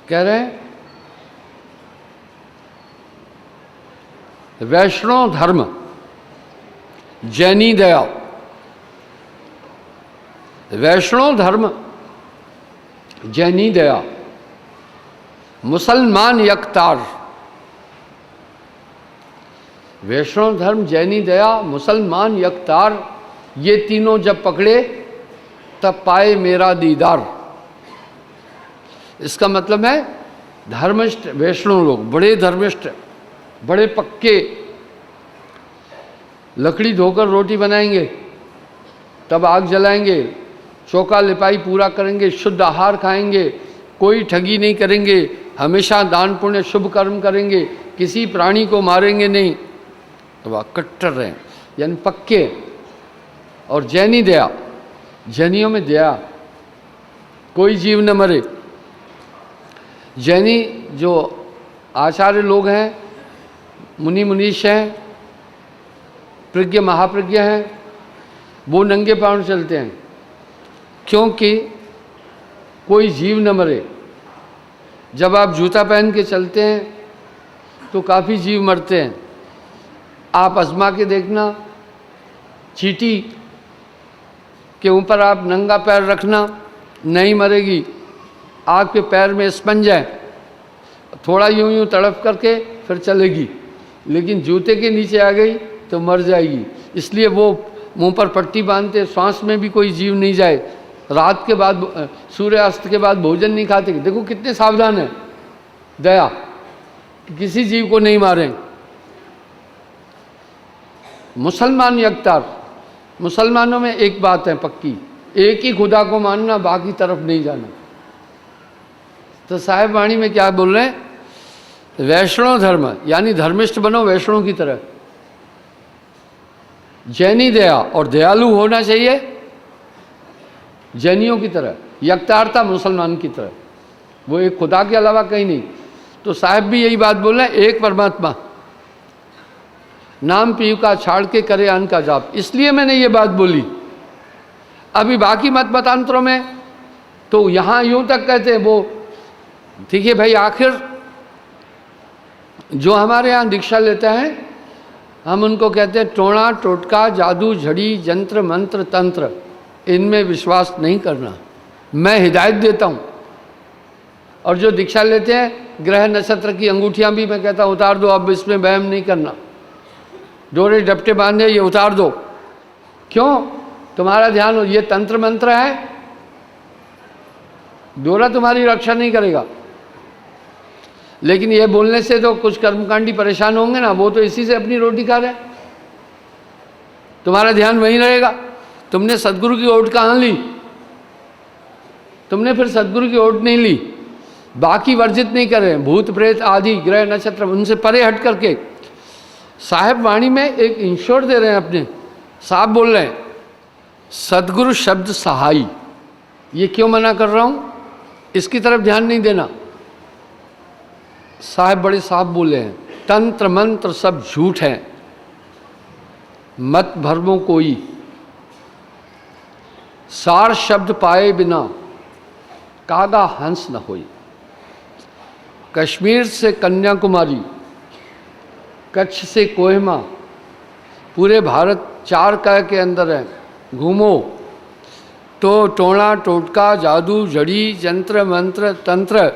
कह रहे हैं वैष्णव धर्म, जैनी दया। वैष्णव धर्म, जैनी दया, मुसलमान यकतार। वैष्णव धर्म, जैनी दया, मुसलमान यकतार, ये तीनों जब पकड़े तब पाए मेरा दीदार। इसका मतलब है धर्मिष्ठ वैष्णव लोग, बड़े धर्मिष्ठ, बड़े पक्के, लकड़ी धोकर रोटी बनाएंगे, तब आग जलाएंगे, चौका लिपाई पूरा करेंगे, शुद्ध आहार खाएंगे, कोई ठगी नहीं करेंगे, हमेशा दान पुण्य शुभ कर्म करेंगे, किसी प्राणी को मारेंगे नहीं। तो वह कट्टर हैं, यानी पक्के। और जैनी दया, जैनियों में दया, कोई जीव न मरे। जैनी जो आचार्य लोग हैं, मुनि मुनीश हैं, प्रज्ञ महाप्रज्ञ हैं, वो नंगे पाँव चलते हैं, क्योंकि कोई जीव न मरे। जब आप जूता पहन के चलते हैं तो काफ़ी जीव मरते हैं। आप आजमा के देखना, चींटी के ऊपर आप नंगा पैर रखना, नहीं मरेगी। आपके पैर में स्पंज है, थोड़ा यूं यूं तड़प करके फिर चलेगी, लेकिन जूते के नीचे आ गई तो मर जाएगी। इसलिए वो मुंह पर पट्टी बांधते, सांस में भी कोई जीव नहीं जाए। रात के बाद, सूर्यास्त के बाद भोजन नहीं खाते। देखो कितने सावधान है, दया, कि किसी जीव को नहीं मारें। मुसलमान यकतार, मुसलमानों में एक बात है पक्की, एक ही खुदा को मानना, बाकी तरफ नहीं जाना। तो साहिब वाणी में क्या बोल रहे हैं? वैष्णव धर्म, यानी धर्मिष्ठ बनो वैष्णव की तरह। जैनी दया, और दयालु होना चाहिए जैनियों की तरह। यकतारता मुसलमान की तरह, वो एक खुदा के अलावा कहीं नहीं। तो साहब भी यही बात बोल रहे हैं, एक परमात्मा, नाम पीव का छाड़ के करे अन्न का जाप। इसलिए मैंने ये बात बोली। अभी बाकी मत मतांतरों में तो यहाँ यूं तक कहते हैं वो, ठीक है भाई, आखिर जो हमारे यहाँ दीक्षा लेता है, हम उनको कहते हैं टोना टोटका, जादू झड़ी, जंत्र मंत्र तंत्र, इनमें विश्वास नहीं करना। मैं हिदायत देता हूँ। और जो दीक्षा लेते हैं, ग्रह नक्षत्र की अंगूठियाँ भी मैं कहता हूँ उतार दो, अब इसमें वहम नहीं करना। डोरे डपटे बांधे, ये उतार दो। क्यों? तुम्हारा ध्यान हो, ये तंत्र मंत्र है, डोरा तुम्हारी रक्षा नहीं करेगा। लेकिन ये बोलने से तो कुछ कर्मकांडी परेशान होंगे ना, वो तो इसी से अपनी रोटी खा रहे हैं। तुम्हारा ध्यान वहीं रहेगा। तुमने सदगुरु की ओट कहाँ ली? तुमने फिर सदगुरु की ओट नहीं ली। बाकी वर्जित नहीं कर रहे हैं, भूत प्रेत आदि ग्रह नक्षत्र, उनसे परे हट करके साहेब वाणी में एक इंश्योर दे रहे हैं अपने। साहब बोल रहे हैं सदगुरु शब्द सहाई। ये क्यों मना कर रहा हूँ? इसकी तरफ ध्यान नहीं देना। साहब बड़े साफ बोले हैं, तंत्र मंत्र सब झूठ है, मत भरमो कोई, सार शब्द पाए बिना कागा हंस न होई। कश्मीर से कन्याकुमारी, कच्छ से कोहिमा, पूरे भारत 4 काय के अंदर है, घूमो तो टोना टोटका, जादू जड़ी, जंत्र मंत्र तंत्र,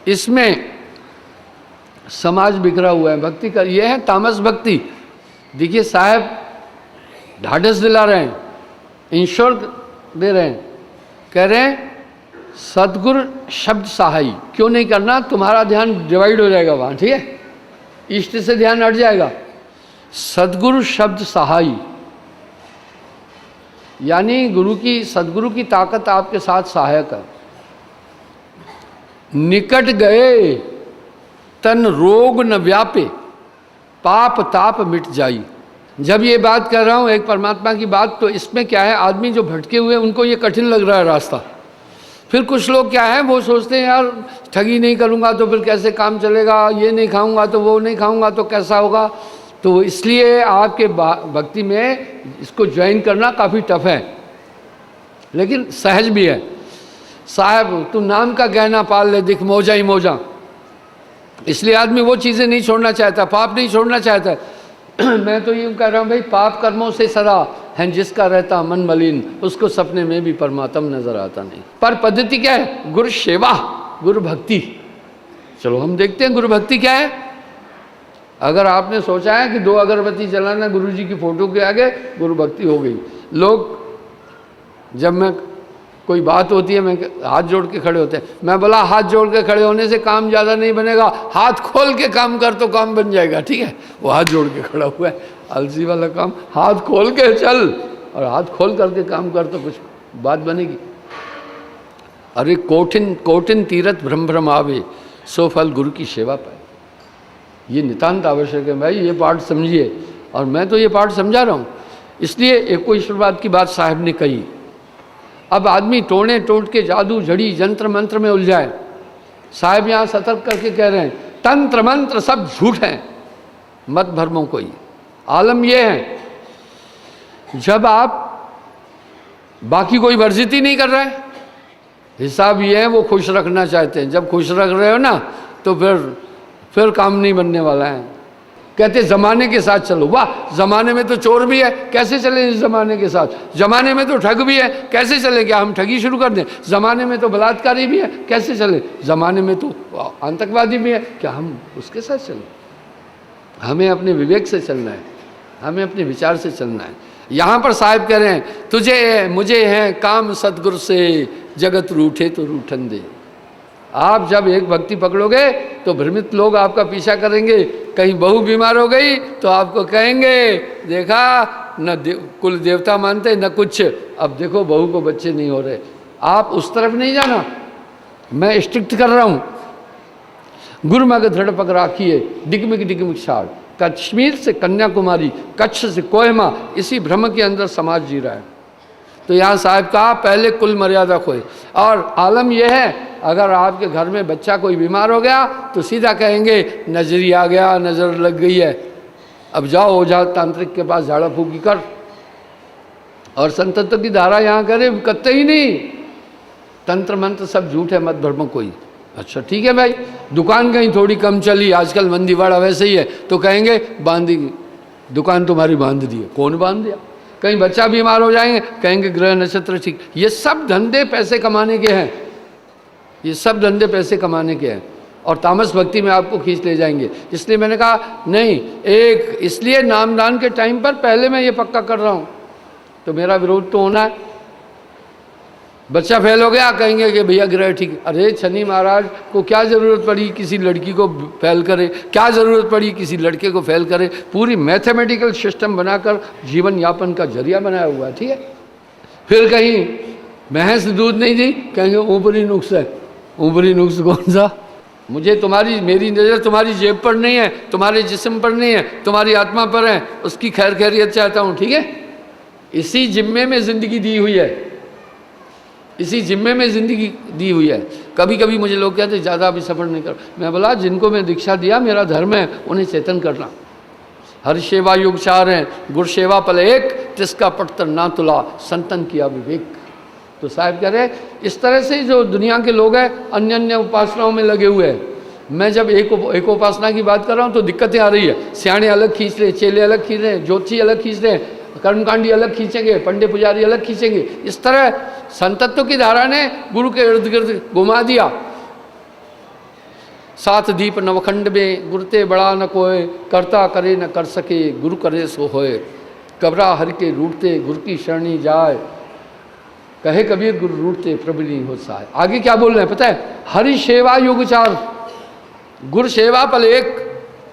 इसमें समाज बिखरा हुआ है। भक्ति का ये है तामस भक्ति। देखिए साहब ढाढ़स दिला रहे हैं, इंश्योर दे रहे हैं, कह रहे हैं सदगुरु शब्द सहाई। क्यों नहीं करना? तुम्हारा ध्यान डिवाइड हो जाएगा वहाँ, ठीक है, इष्ट से ध्यान हट जाएगा। सदगुरु शब्द सहाई, यानी गुरु की, सदगुरु की ताकत आपके साथ सहायक है। निकट गए तन रोग न व्यापे, पाप ताप मिट जाई। जब ये बात कर रहा हूँ एक परमात्मा की बात, तो इसमें क्या है, आदमी जो भटके हुए उनको ये कठिन लग रहा है रास्ता। फिर कुछ लोग क्या है, वो सोचते हैं यार ठगी नहीं करूँगा तो फिर कैसे काम चलेगा, ये नहीं खाऊंगा तो वो नहीं खाऊंगा तो कैसा होगा। तो इसलिए आपके भक्ति में इसको ज्वाइन करना काफ़ी टफ है, लेकिन सहज भी है। साहब तू नाम का गहना पाल ले, दिख मौजा ही मौजा। इसलिए आदमी वो चीज़ें नहीं छोड़ना चाहता, पाप नहीं छोड़ना चाहता। मैं तो यूँ कह रहा हूँ भाई, पाप कर्मों से सरा है जिसका रहता मन मलिन, उसको सपने में भी परमात्मा नजर आता नहीं। पर पद्धति क्या है? गुरु सेवा, गुरु भक्ति। चलो हम देखते हैं गुरु भक्ति क्या है। अगर आपने सोचा है कि 2 अगरबत्ती जलाना गुरु जी की फोटो के आगे, गुरु भक्ति हो गई। लोग जब मैं कोई बात होती है, मैं हाथ जोड़ के खड़े होते हैं। मैं बोला हाथ जोड़ के खड़े होने से काम ज़्यादा नहीं बनेगा, हाथ खोल के काम कर तो काम बन जाएगा, ठीक है। वो हाथ जोड़ के खड़ा हुआ है, आलसी वाला काम। हाथ खोल के चल और हाथ खोल करके काम कर तो कुछ बात बनेगी। अरे कोटिन कोटिन तीरथ भ्रम भ्रम आवे, सो फल गुरु की सेवा पाए। ये नितांत आवश्यक है भाई, ये पाठ समझिए। और मैं तो ये पाठ समझा रहा हूँ। इसलिए एको ईश्वरवाद की बात साहब ने कही। अब आदमी टोने टोट के जादू झड़ी जंत्र मंत्र में उलझाए। साहब यहाँ सतर्क करके कह रहे हैं, तंत्र मंत्र सब झूठ हैं, मत भरमो कोई। आलम यह है, जब आप बाकी कोई वर्जित ही नहीं कर रहे हैं, हिसाब ये है वो खुश रखना चाहते हैं। जब खुश रख रहे हो ना, तो फिर काम नहीं बनने वाला है। कहते जमाने के साथ चलो। वाह, जमाने में तो चोर भी है, कैसे चले इस जमाने के साथ? जमाने में तो ठग भी है, कैसे चले? क्या हम ठगी शुरू कर दें? जमाने में तो बलात्कारी भी है, कैसे चले? जमाने में तो आतंकवादी भी है, क्या हम उसके साथ चलें? हमें अपने विवेक से चलना है, हमें अपने विचार से चलना है। यहाँ पर साहब कह रहे हैं, तुझे मुझे है काम सतगुरु से, जगत रूठे तो रूठन दे। आप जब एक भक्ति पकड़ोगे तो भ्रमित लोग आपका पीछा करेंगे। कहीं बहू बीमार हो गई तो आपको कहेंगे, देखा न कुल देवता मानते न कुछ, अब देखो बहू को बच्चे नहीं हो रहे। आप उस तरफ नहीं जाना, मैं स्ट्रिक्ट कर रहा हूँ। गुरु मग दृढ़ पग राखिए, डिगमिग डिगमिग छाड़। कश्मीर से कन्याकुमारी, कच्छ से कोहिमा, इसी भ्रम के अंदर समाज जी रहा है। तो यहाँ साहब कहा पहले कुल मर्यादा खोए। और आलम यह है, अगर आपके घर में बच्चा कोई बीमार हो गया तो सीधा कहेंगे नजरी आ गया, नज़र लग गई है, अब जाओ ओझा तांत्रिक के पास झाड़ा फूकी कर। और संतत्व की धारा यहाँ करे करते ही नहीं। तंत्र मंत्र सब झूठ है, मत भ्रमो कोई। अच्छा ठीक है भाई, दुकान कहीं थोड़ी कम चली, आजकल मंदीवाड़ा वैसे ही है, तो कहेंगे बांधी दुकान तुम्हारी बांध दी है। कौन बांध दिया? कहीं बच्चा बीमार हो जाएंगे, कहेंगे ग्रह नक्षत्र ठीक। ये सब धंधे पैसे कमाने के हैं, ये सब धंधे पैसे कमाने के हैं और तामस भक्ति में आपको खींच ले जाएंगे। इसलिए मैंने कहा नहीं, एक इसलिए नामदान के टाइम पर पहले मैं ये पक्का कर रहा हूँ, तो मेरा विरोध तो होना है। बच्चा फेल हो गया, कहेंगे कि भैया ग्रह ठीक। अरे शनि महाराज को क्या ज़रूरत पड़ी किसी लड़की को फेल करे? क्या ज़रूरत पड़ी किसी लड़के को फेल करे? पूरी मैथमेटिकल सिस्टम बनाकर जीवन यापन का जरिया बनाया हुआ है, ठीक है। फिर कहीं भैंस दूध नहीं दी, कहेंगे ऊपरी नुक्स है। ऊपरी नुक्स कौन सा? मुझे तुम्हारी मेरी नज़र तुम्हारी जेब पर नहीं है, तुम्हारे जिस्म पर नहीं है, तुम्हारी आत्मा पर है, उसकी खैर खैरियत चाहता हूँ, ठीक है। इसी जिम्मे में ज़िंदगी दी हुई है, इसी जिम्मे में ज़िंदगी दी हुई है। कभी कभी मुझे लोग कहते हैं ज़्यादा अभी सफ़र नहीं कर। मैं बोला जिनको मैं दीक्षा दिया, मेरा धर्म है उन्हें चेतन करना। हर सेवा युग चार हैं, गुर सेवा पल एक, तिसका पटतर ना तुला, संतन किया विवेक। तो साहब कह रहे इस तरह से जो दुनिया के लोग हैं अन्य अन्य उपासनाओं में लगे हुए हैं। मैं जब एक उपासना की बात कर रहा हूँ तो दिक्कतें आ रही है। सियाणे अलग खींच रहे, चेले अलग खींच रहे, ज्योतिषी अलग खींच रहे, कर्मकांडी अलग खींचेंगे, पंडे पुजारी अलग खींचेंगे। इस तरह संतत्व की धारा ने गुरु के इर्द गिर्द घुमा दिया। सात दीप नवखंड में गुरते बड़ा न कोय, करता करे न कर सके, गुरु करे सो होए। कबरा हर के रूठते, गुरु की शरणी जाए, कहे कबीर गुरु रूठते, प्रभु नहीं हो सहाय। आगे क्या बोल रहे हैं पता है? हरि सेवा युग चार, गुरु सेवा पल एक,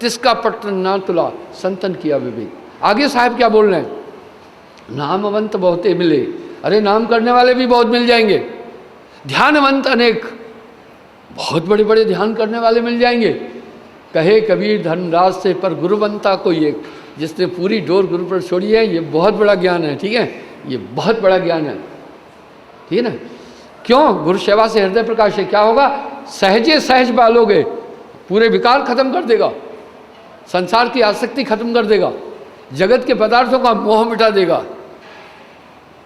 तिसका पट्ट ना तुला, संतन किया विवेक। आगे साहब क्या बोल रहे हैं? नामवंत बहुते मिले। अरे नाम करने वाले भी बहुत मिल जाएंगे, ध्यानवंत अनेक, बहुत बड़े बड़े ध्यान करने वाले मिल जाएंगे। कहे कबीर धर्मराज से, पर गुरुवंता कोई एक। जिसने पूरी डोर गुरु पर छोड़ी है, ये बहुत बड़ा ज्ञान है, ठीक है, ये बहुत बड़ा ज्ञान है, ठीक है ना। क्यों? गुरु सेवा से हृदय प्रकाश है। क्या होगा? सहजे सहज पालोगे, पूरे विकार खत्म कर देगा, संसार की आसक्ति खत्म कर देगा, जगत के पदार्थों का मोह मिटा देगा।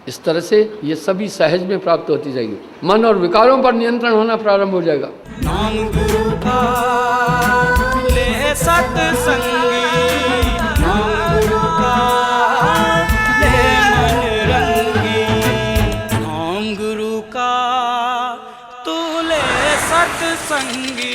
इस तरह से ये सभी सहज में प्राप्त होती जाएगी। मन और विकारों पर नियंत्रण होना प्रारंभ हो जाएगा। नाम गुरु का ले सत्संगी, नाम गुरु का ले मन रंगी, नाम गुरु का तू ले सत्संगी।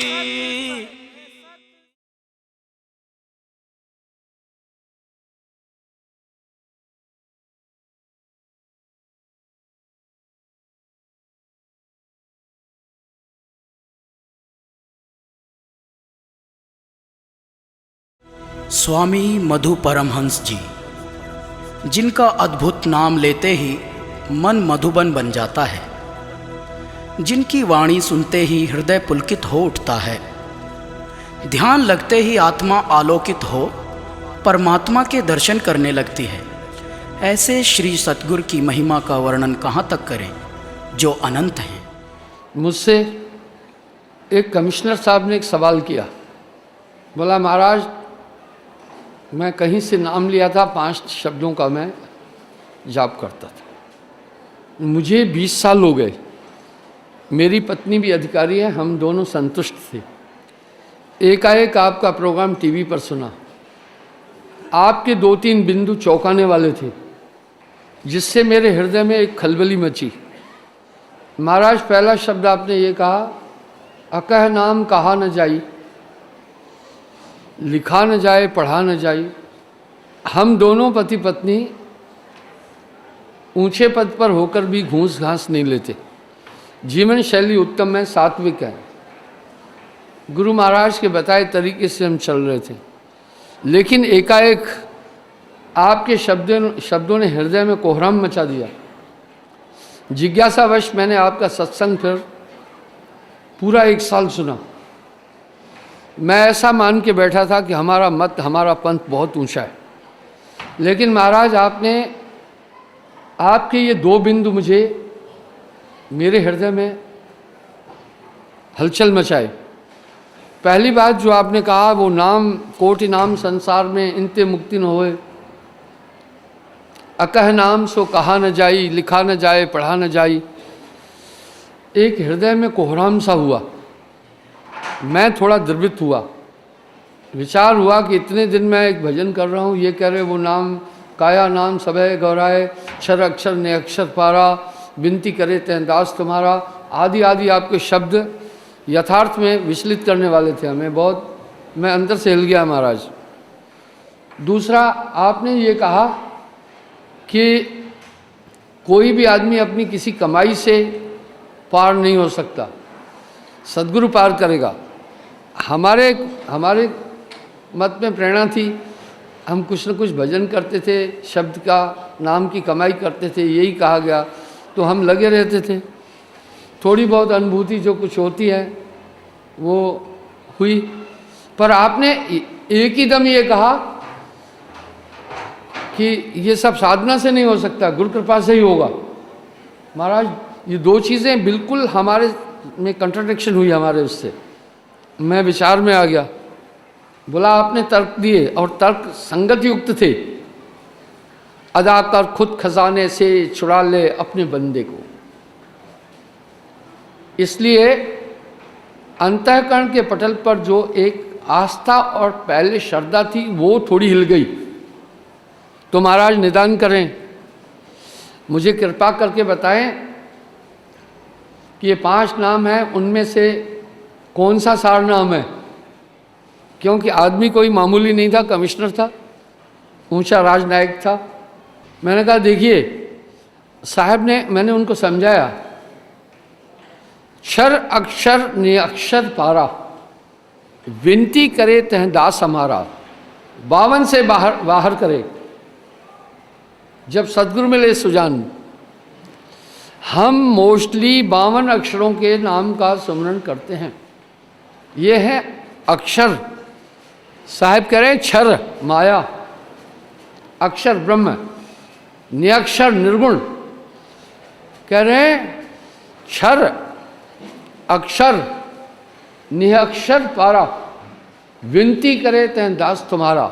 स्वामी मधु परमहंस जी, जिनका अद्भुत नाम लेते ही मन मधुबन बन जाता है, जिनकी वाणी सुनते ही हृदय पुलकित हो उठता है, ध्यान लगते ही आत्मा आलोकित हो परमात्मा के दर्शन करने लगती है। ऐसे श्री सतगुरु की महिमा का वर्णन कहाँ तक करें जो अनंत हैं। मुझसे एक कमिश्नर साहब ने एक सवाल किया, बोला महाराज मैं कहीं से नाम लिया था, 5 शब्दों का मैं जाप करता था, मुझे 20 साल हो गए, मेरी पत्नी भी अधिकारी है, हम दोनों संतुष्ट थे। एकाएक आपका प्रोग्राम टीवी पर सुना, आपके 2-3 बिंदु चौंकाने वाले थे, जिससे मेरे हृदय में एक खलबली मची। महाराज पहला शब्द आपने ये कहा, अकह नाम कहा न जाई, लिखा न जाए पढ़ा न जाए। हम दोनों पति पत्नी ऊंचे पद पर होकर भी घूस घास नहीं लेते, जीवन शैली उत्तम है, सात्विक है, गुरु महाराज के बताए तरीके से हम चल रहे थे। लेकिन एकाएक आपके शब्दों ने हृदय में कोहराम मचा दिया। जिज्ञासावश मैंने आपका सत्संग फिर पूरा 1 साल सुना। मैं ऐसा मान के बैठा था कि हमारा मत, हमारा पंथ बहुत ऊंचा है, लेकिन महाराज आपके ये 2 बिंदु मुझे मेरे हृदय में हलचल मचाए। पहली बात जो आपने कहा वो नाम कोटि नाम संसार में इनते मुक्ति न होए, अकह नाम सो कहा न जाई, लिखा न जाए पढ़ा न जाई। एक हृदय में कोहराम सा हुआ, मैं थोड़ा द्रवित हुआ। विचार हुआ कि इतने दिन मैं एक भजन कर रहा हूँ, ये कह रहे वो नाम काया नाम सबे गौराए, क्षर अक्षर ने अक्षर पारा, विनती करे तैं दास तुम्हारा, आदि आदि आपके शब्द यथार्थ में विचलित करने वाले थे हमें बहुत। मैं अंदर से हिल गया महाराज। दूसरा आपने ये कहा कि कोई भी आदमी अपनी किसी कमाई से पार नहीं हो सकता, सद्गुरु पार करेगा। हमारे मत में प्रेरणा थी, हम कुछ न कुछ भजन करते थे, शब्द का नाम की कमाई करते थे, यही कहा गया, तो हम लगे रहते थे। थोड़ी बहुत अनुभूति जो कुछ होती है वो हुई, पर आपने एक ही दम ये कहा कि ये सब साधना से नहीं हो सकता, गुरु कृपा से ही होगा। महाराज ये 2 चीज़ें बिल्कुल हमारे में कंट्राडिक्शन हुई हमारे उससे। मैं विचार में आ गया। बोला आपने तर्क दिए और तर्क संगत युक्त थे, अदा कर खुद खजाने से छुड़ा ले अपने बंदे को। इसलिए अंतःकरण के पटल पर जो एक आस्था और पहले श्रद्धा थी वो थोड़ी हिल गई। तो महाराज निदान करें, मुझे कृपा करके बताएं कि ये 5 नाम हैं, उनमें से कौन सा सार नाम है? क्योंकि आदमी कोई मामूली नहीं था, कमिश्नर था, ऊंचा राजनायक था। मैंने कहा देखिए साहब ने, मैंने उनको समझाया, क्षर अक्षर निअक्षर पारा, विनती करे तह दास हमारा, 52 से बाहर करे। जब सदगुरु मिले सुजान, हम मोस्टली 52 अक्षरों के नाम का सुमरन करते हैं। ये है अक्षर। साहब कह रहे हैं क्षर माया, अक्षर ब्रह्म, निअक्षर निर्गुण। कह रहे हैं क्षर अक्षर निअक्षर पारा, विनती करे तैं दास तुम्हारा।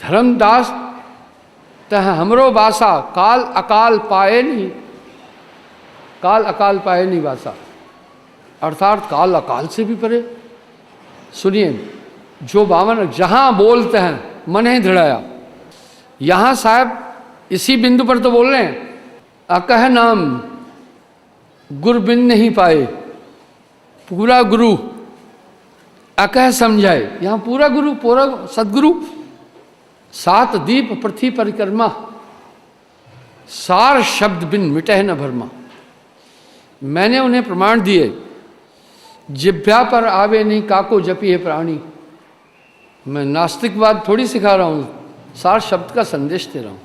धर्मदास तह हमरो बासा काल अकाल पाए नहीं, काल अकाल पाए नहीं बासा, अर्थात काल अकाल से भी परे। सुनिए, जो बावन जहां बोलते हैं मन ही दृढ़ाया, यहां साहब इसी बिंदु पर तो बोल रहे हैं, अकह नाम गुर बिन नहीं पाए, पूरा गुरु अकह समझाए। यहां पूरा गुरु, पूरा सदगुरु, सात दीप पृथ्वी परिक्रमा, सार शब्द बिन मिटह न भरमा। मैंने उन्हें प्रमाण दिए, जिभ्या पर आवे नहीं काको जपी है प्राणी। मैं नास्तिकवाद थोड़ी सिखा रहा हूं, सार शब्द का संदेश दे रहा हूं।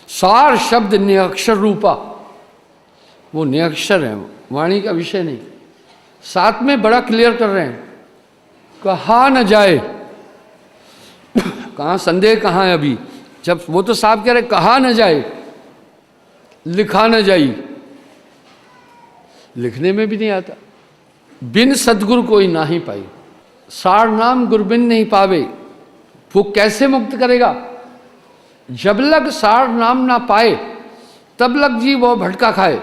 सार शब्द निरक्षर रूपा, वो निरक्षर है, वाणी का विषय नहीं। साथ में बड़ा क्लियर कर रहे हैं, कहा न जाए, कहाँ संदेह कहाँ है अभी, जब वो तो साहब कह रहे कहा न जाए, लिखा न जाई, लिखने में भी नहीं आता। बिन सदगुरु कोई ना ही पाई, सार नाम गुरबिन नहीं पावे। वो कैसे मुक्त करेगा? जब लग सार नाम ना पाए तब लग जी वो भटका खाए।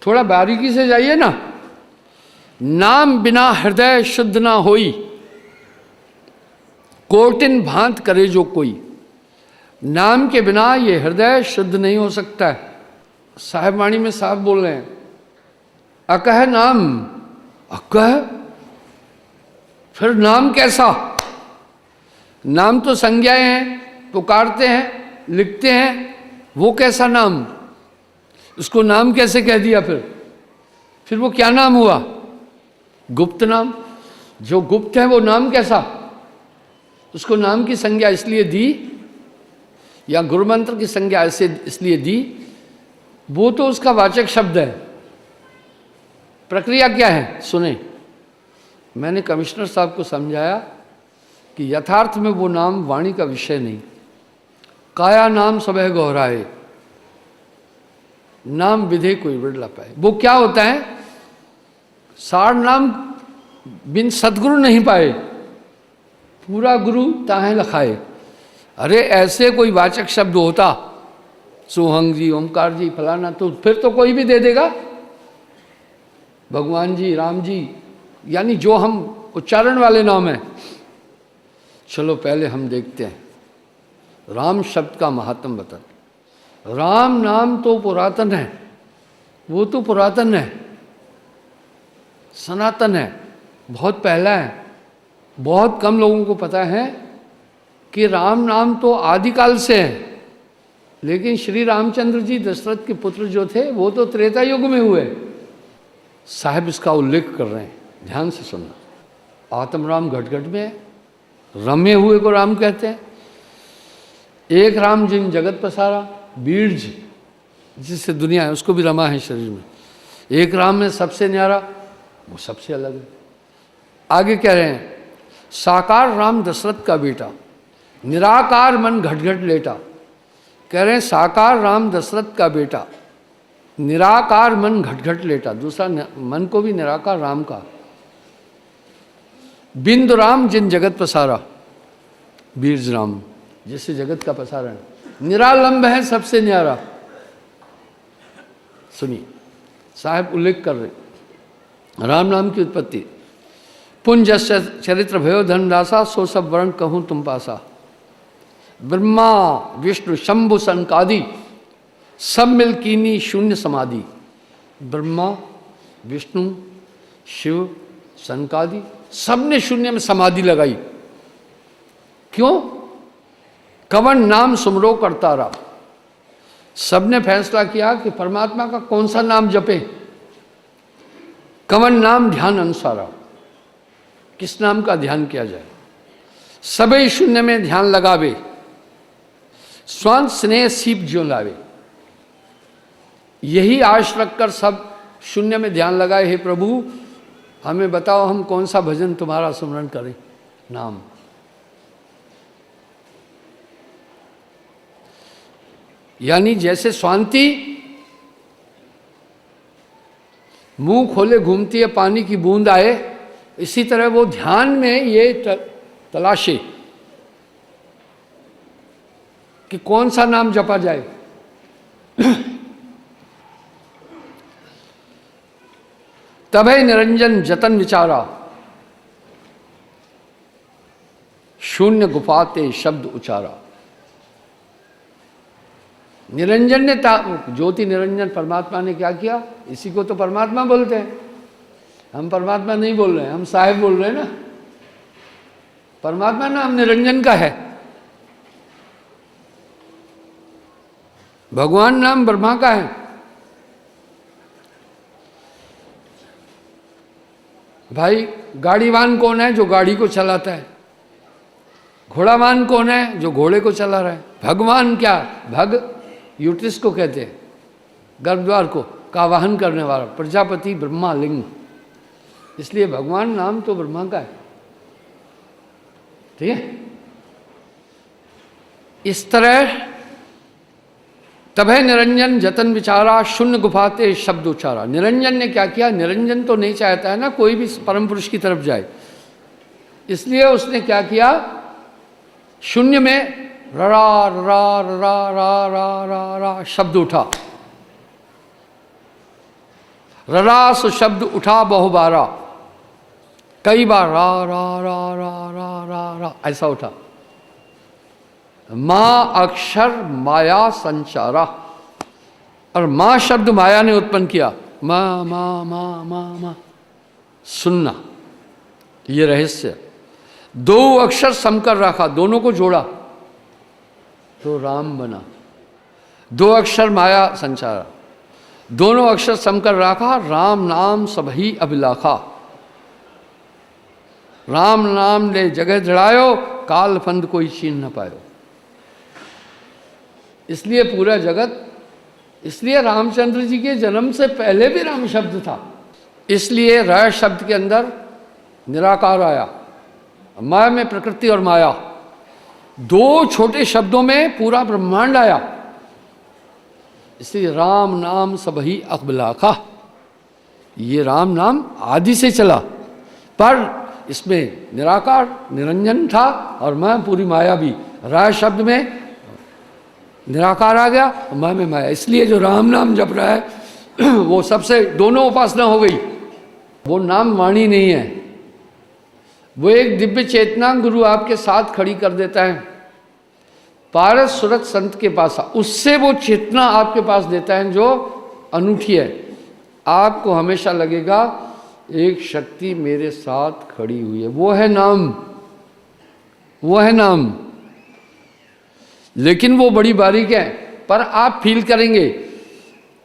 थोड़ा बारीकी से जाइए ना। नाम बिना हृदय शुद्ध ना होई, कोटिन भांत करे जो कोई। नाम के बिना ये हृदय शुद्ध नहीं हो सकता है। साहिब वाणी में साहब बोल रहे हैं, अकह नाम, अकह फिर नाम कैसा? नाम तो संज्ञाएं हैं, पुकारते हैं, लिखते हैं, वो कैसा नाम? उसको नाम कैसे कह दिया? फिर वो क्या नाम हुआ? गुप्त नाम। जो गुप्त है वो नाम कैसा? उसको नाम की संज्ञा इसलिए दी, या गुरु मंत्र की संज्ञा ऐसे इसलिए दी, वो तो उसका वाचक शब्द है। प्रक्रिया क्या है सुने। मैंने कमिश्नर साहब को समझाया कि यथार्थ में वो नाम वाणी का विषय नहीं, काया नाम सबह गौराए, नाम विधे कोई बिड़ला पाए। वो क्या होता है? सार नाम बिन सदगुरु नहीं पाए, पूरा गुरु ताहे लखाए। अरे ऐसे कोई वाचक शब्द होता, सोहंग जी, ओमकार जी, फलाना, तो फिर तो कोई भी दे देगा। भगवान जी, राम जी, यानी जो हम उच्चारण वाले नाम हैं। चलो पहले हम देखते हैं राम शब्द का महात्म बता। राम नाम तो पुरातन है, वो तो पुरातन है, सनातन है, बहुत पहला है। बहुत कम लोगों को पता है कि राम नाम तो आदिकाल से है, लेकिन श्री रामचंद्र जी दशरथ के पुत्र जो थे वो तो त्रेता युग में हुए। साहब इसका उल्लेख कर रहे हैं, ध्यान से सुनना। आत्म राम घट-घट में है, रमे हुए को राम कहते हैं। एक राम जिन जगत पसारा, बीर्ज जिससे दुनिया है उसको भी रमा है शरीर में। एक राम में सबसे न्यारा, वो सबसे अलग है। आगे कह रहे हैं, साकार राम दशरथ का बेटा, निराकार मन घट-घट लेटा। कह रहे हैं साकार राम दशरथ का बेटा, निराकार मन घट-घट लेटा। दूसरा मन को भी निराकार राम का। बिंदु राम जिन जगत पसारा, बीर्ज राम जिससे जगत का पसारण। निरालंब है सबसे न्यारा। सुनिए साहब उल्लेख कर रहे राम नाम की उत्पत्ति। पुंज चरित्र भयो धनदासा, सो सब वर्ण कहूँ तुम पासा। ब्रह्मा विष्णु शंभु सनकादि, सब मिल कीनी शून्य समाधि। ब्रह्मा विष्णु शिव सनकादि सब ने शून्य में समाधि लगाई। क्यों? कवन नाम सुमरो करता रहा। सबने फैसला किया कि परमात्मा का कौन सा नाम जपे। कवन नाम ध्यान अनुसारा, किस नाम का ध्यान किया जाए। सबे शून्य में ध्यान लगावे, स्वांत स्नेह सीप ज्यों लावे। यही आश रखकर सब शून्य में ध्यान लगाए, हे प्रभु हमें बताओ हम कौन सा भजन तुम्हारा स्मरण करें। नाम। यानी जैसे स्वांति मुंह खोले घूमती है, पानी की बूंद आए, इसी तरह वो ध्यान में ये तलाशे कि कौन सा नाम जपा जाए। तभे निरंजन जतन विचारा, शून्य गुफाते शब्द उचारा। निरंजन ने ज्योति निरंजन परमात्मा ने क्या किया? इसी को तो परमात्मा बोलते हैं। हम परमात्मा नहीं बोल रहे हैं, हम साहेब बोल रहे हैं ना। परमात्मा नाम निरंजन का है, भगवान नाम ब्रह्मा का है। भाई गाड़ीवान कौन है? जो गाड़ी को चलाता है। घोड़ावान कौन है? जो घोड़े को चला रहा है। भगवान क्या? भग यूट्रिस को कहते हैं, गर्भद्वार को का वाहन करने वाला, प्रजापति ब्रह्मा लिंग। इसलिए भगवान नाम तो ब्रह्मा का है। ठीक है। इस तरह तभे निरंजन जतन विचारा, शून्य गुफाते शब्द उचारा। निरंजन ने क्या किया? निरंजन तो नहीं चाहता है ना कोई भी परम पुरुष की तरफ जाए, इसलिए उसने क्या किया? शून्य में रा रा रा रा रा रा रा रा शब्द उठा। ररास शब्द उठा बहुबारा, कई बार रा रा रा रा रा रा रा ऐसा उठा। मां अक्षर माया संचारा, और मां शब्द माया ने उत्पन्न किया। मां मां मां मां मां सुनना, ये रहस्य। दो अक्षर समकर रखा, दोनों को जोड़ा तो राम बना। दो अक्षर माया संचारा, दोनों अक्षर समकर रखा, राम नाम सबही अभिलाखा। राम नाम ले जगह जड़ायो, काल फंद कोई छीन न पायो। इसलिए पूरा जगत, इसलिए रामचंद्र जी के जन्म से पहले भी राम शब्द था। इसलिए र शब्द के अंदर निराकार आया, माया में प्रकृति और माया, दो छोटे शब्दों में पूरा ब्रह्मांड आया। इसलिए राम नाम सबही अकबलाखा, ये राम नाम आदि से चला, पर इसमें निराकार निरंजन था और मैं पूरी माया भी। राय शब्द में निराकार आ गया, मैं में माया। इसलिए जो राम नाम जप रहा है वो सबसे दोनों उपासना हो गई। वो नाम वाणी नहीं है, वो एक दिव्य चेतना गुरु आपके साथ खड़ी कर देता है। पारस सुरत संत के पास उससे वो चेतना आपके पास देता है जो अनूठी है। आपको हमेशा लगेगा एक शक्ति मेरे साथ खड़ी हुई है, वो है नाम, वो है नाम। लेकिन वो बड़ी बारीक है, पर आप फील करेंगे।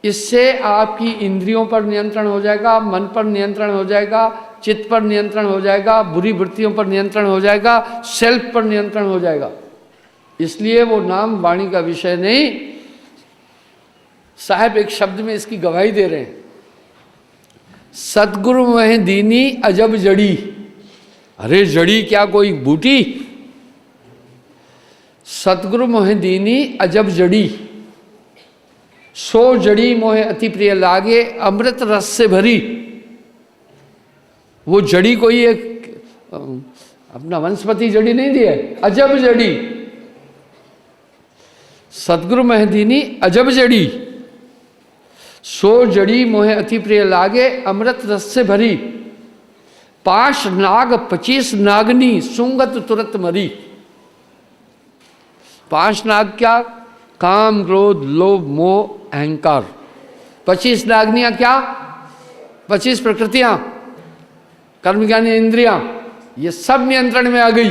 इससे आपकी इंद्रियों पर नियंत्रण हो जाएगा, मन पर नियंत्रण हो जाएगा, चित्त पर नियंत्रण हो जाएगा, बुरी वृत्तियों पर नियंत्रण हो जाएगा, सेल्फ पर नियंत्रण हो जाएगा। इसलिए वो नाम वाणी का विषय नहीं। साहब एक शब्द में इसकी गवाही दे रहे हैं, सतगुरु मह दीनी अजब जड़ी। अरे जड़ी क्या कोई बूटी? सतगुरु मोह दीनी अजब जड़ी, सो जड़ी मोहे अति प्रिय लागे, अमृत रस से भरी। वो जड़ी कोई एक अपना वनस्पति जड़ी नहीं दी है, अजब जड़ी। सतगुरु महदीनी अजब जड़ी, सो जड़ी मोहे अति प्रिय लागे, अमृत रस से भरी। 5 नाग 25 नागनी, सुंगत तुरत मरी। 5 नाग क्या? काम, क्रोध, लोभ, मोह, अहंकार। 25 नागनियां क्या? 25 प्रकृतियां, कर्म ज्ञान इंद्रियां, ये सब नियंत्रण में आ गई।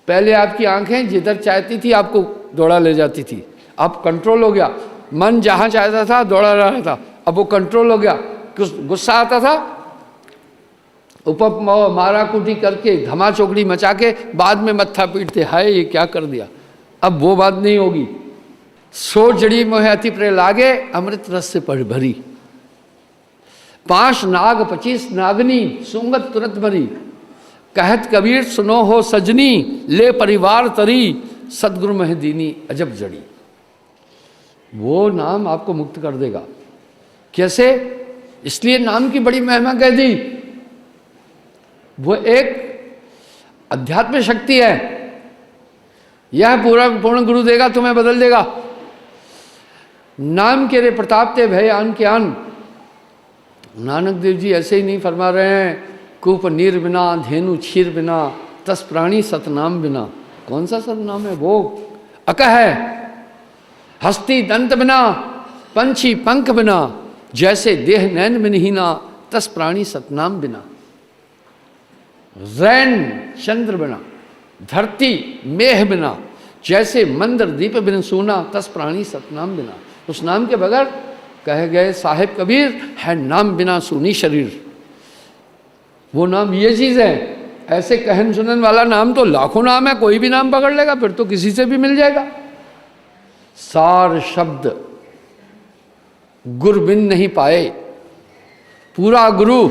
पहले आपकी आंखें जिधर चाहती थी आपको दौड़ा ले जाती थी, अब कंट्रोल हो गया। मन जहां चाहता था दौड़ा रहा था, अब वो कंट्रोल हो गया। गुस्सा आता था, उपमा मारा कुटी करके धमा चौकड़ी मचा के बाद में मत्था पीटते, हाय ये क्या कर दिया। अब वो बात नहीं होगी। सो जड़ी मोहे अति प्रिय लागे, अमृत रस से भरी। 5 नाग 25 नागनी, सुंगत तुरंत भरी। कहत कबीर सुनो हो सजनी, ले परिवार तरी, सदगुरु मह दीनी अजब जड़ी। वो नाम आपको मुक्त कर देगा। कैसे? इसलिए नाम की बड़ी महिमा कह दी। वो एक अध्यात्म शक्ति है। यह पूरा पूर्ण गुरु देगा, तुम्हें बदल देगा। नाम के रे प्रताप ते भय आन के आन। नानक देव जी ऐसे ही नहीं फरमा रहे हैं, कूप नीर बिना धेनु क्षीर बिना तस प्राणी सतनाम बिना। कौन सा सतनाम है वो? अकह है हस्ती दंत बिना पंछी पंख बिना, जैसे देह नैन बिनहीना तस प्राणी सतनाम बिना। रैन चंद्र बिना धरती मेह बिना, जैसे मंदिर दीप बिन सूना तस प्राणी सतनाम बिना। उस नाम के बगैर, कह गए साहिब कबीर, है नाम बिना सूनी शरीर। वो नाम ये चीज है। ऐसे कहन सुनन वाला नाम तो लाखों नाम है, कोई भी नाम पकड़ लेगा, फिर तो किसी से भी मिल जाएगा। सार शब्द गुर बिन नहीं पाए, पूरा गुरु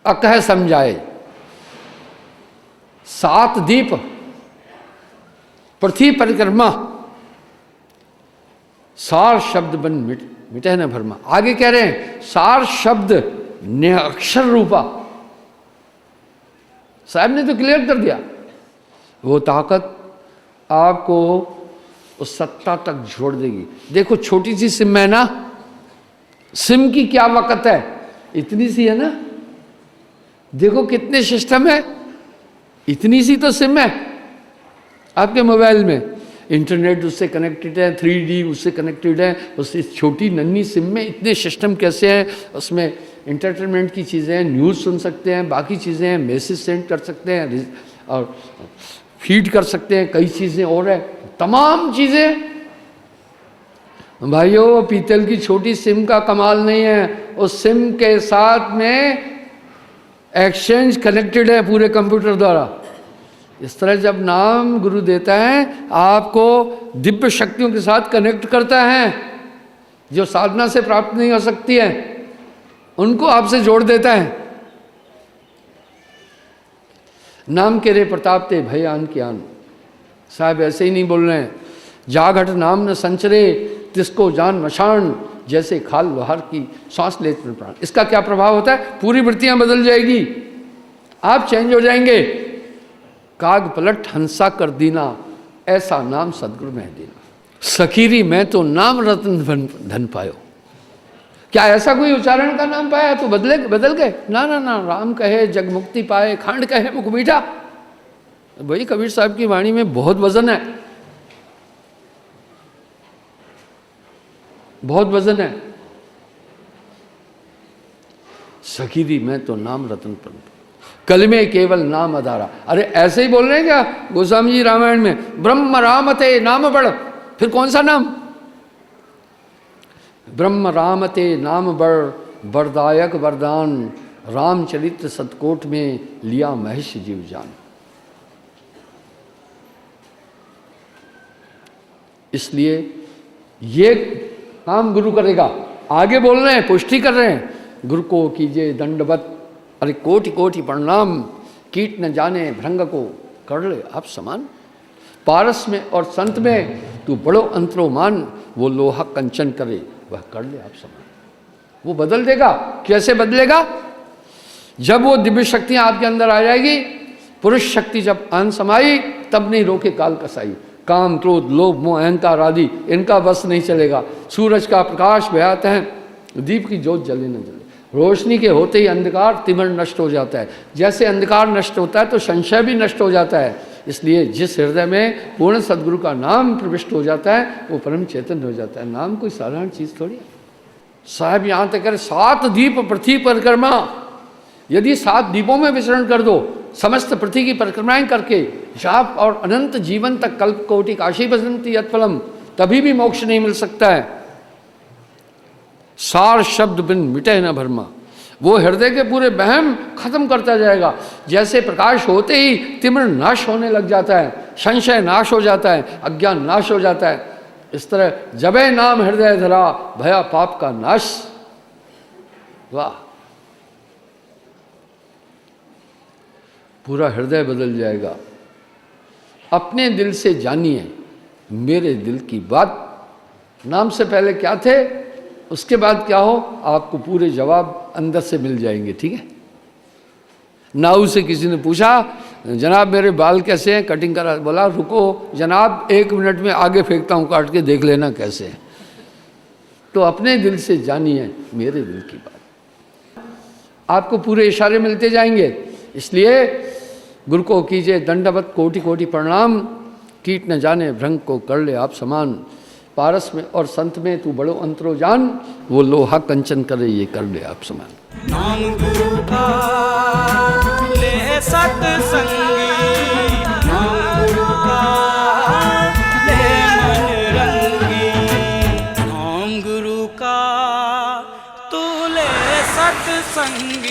अकह समझाए। सात दीप पृथ्वी परिक्रमा, सार शब्द बन मिटे न भरमा। आगे कह रहे हैं सार शब्द ने अक्षर रूपा। साहब ने तो क्लियर कर दिया, वो ताकत आपको उस सत्ता तक जोड़ देगी। देखो छोटी सी सिम है ना, सिम की क्या वक़्त है, इतनी सी है ना। देखो कितने सिस्टम है, इतनी सी तो सिम है आपके मोबाइल में। इंटरनेट उससे कनेक्टेड है, 3D उससे कनेक्टेड है। उस इस छोटी नन्ही सिम में इतने सिस्टम कैसे हैं। उसमें इंटरटेनमेंट की चीज़ें हैं, न्यूज़ सुन सकते हैं, बाकी चीज़ें हैं, मैसेज सेंड कर सकते हैं और फीड कर सकते हैं, कई चीज़ें और है, तमाम चीज़ें। भाइयों पीतल की छोटी सिम का कमाल नहीं है, उस सिम के साथ में एक्सचेंज कनेक्टेड है पूरे कंप्यूटर द्वारा। इस तरह जब नाम गुरु देता है आपको दिव्य शक्तियों के साथ कनेक्ट करता है, जो साधना से प्राप्त नहीं हो सकती है, उनको आपसे जोड़ देता है। नाम के रे प्रताप ते भय आन के आन। साहब ऐसे ही नहीं बोल रहे हैं, जाघट नाम न संचरे तिसको जान मशान, जैसे खाल लोहार की सांस लेते प्राण। इसका क्या प्रभाव होता है? पूरी वृत्तियां बदल जाएगी, आप चेंज हो जाएंगे। काग पलट हंसा कर दीना, ऐसा नाम सदगुरु में देना। सखीरी मैं तो नाम रत्न धन पायो। क्या ऐसा कोई उच्चारण का नाम पाया तो बदल गए? ना ना ना, राम कहे जग मुक्ति पाए, खांड कहे मुख मीठा। भाई कबीर साहब की वाणी में बहुत वजन है, बहुत वजन है। सखीरी मैं तो नाम रतन पर, कलमे केवल नाम अधारा। अरे ऐसे ही बोल रहे हैं क्या गोस्वामी जी रामायण में? ब्रह्म रामते नाम बड़, फिर कौन सा नाम? ब्रह्म रामते नाम बड़, वरदायक वरदान, रामचरित्र सतकोट में लिया महेश जीव जान। इसलिए ये काम गुरु करेगा। आगे बोल रहे हैं, पुष्टि कर रहे हैं, गुरु को कीजिए दंडवत, अरे कोटि कोटि प्रणाम, कीट न जाने भृंग को कर ले आप समान। पारस में और संत में तू बड़ो अंतरो मान, वो लोहा कंचन करे वह कर ले आप समान। वो बदल देगा। कैसे बदलेगा? जब वो दिव्य शक्तियां आपके अंदर आ जाएगी। पुरुष शक्ति जब आन समाई, तब नहीं रोके काल कसाई। काम क्रोध लोभ मोह अहंकार आदि इनका बस नहीं चलेगा। सूरज का प्रकाश बहाते हैं, दीप की ज्योत जले न जले। रोशनी के होते ही अंधकार तिमिर नष्ट हो जाता है। जैसे अंधकार नष्ट होता है तो संशय भी नष्ट हो जाता है। इसलिए जिस हृदय में पूर्ण सदगुरु का नाम प्रविष्ट हो जाता है वो परम चैतन्य हो जाता है। नाम कोई साधारण चीज थोड़ी है। साहब यहाँ तक कर 7 दीप पृथ्वी परिक्रमा, यदि 7 दीपों में विचरण कर दो, समस्त पृथ्वी की परिक्रमाएं करके जाप और अनंत जीवन तक कल्प कोटि काशी बसंती यत्फलम, तभी भी मोक्ष नहीं मिल सकता है। सार शब्द बिन मिटे न भरमा, वो हृदय के पूरे वहम खत्म करता जाएगा। जैसे प्रकाश होते ही तिमिर नाश होने लग जाता है, संशय नाश हो जाता है, अज्ञान नाश हो जाता है। इस तरह जबे नाम हृदय धरा, भया पाप का नाश। वाह, पूरा हृदय बदल जाएगा। अपने दिल से जानिए मेरे दिल की बात। नाम से पहले क्या थे, उसके बाद क्या हो, आपको पूरे जवाब अंदर से मिल जाएंगे। ठीक है। नाऊ से किसी ने पूछा जनाब मेरे बाल कैसे हैं, कटिंग करा। बोला रुको जनाब 1 मिनट में आगे फेंकता हूँ काट के, देख लेना कैसे हैं। तो अपने दिल से जानिए मेरे दिल की बात, आपको पूरे इशारे मिलते जाएंगे। इसलिए गुरु को कीजिए दंडवत कोटि कोटि प्रणाम, कीट न जाने भ्रंग को कर ले आप समान। पारस में और संत में तू बड़ो अंतरो जान, वो लोहा कंचन करे ये कर ले आप समान। नाम गुरु का ले सत्संगी, नाम गुरु का ले मन रंगी, नाम गुरु का तू ले सत्संगी।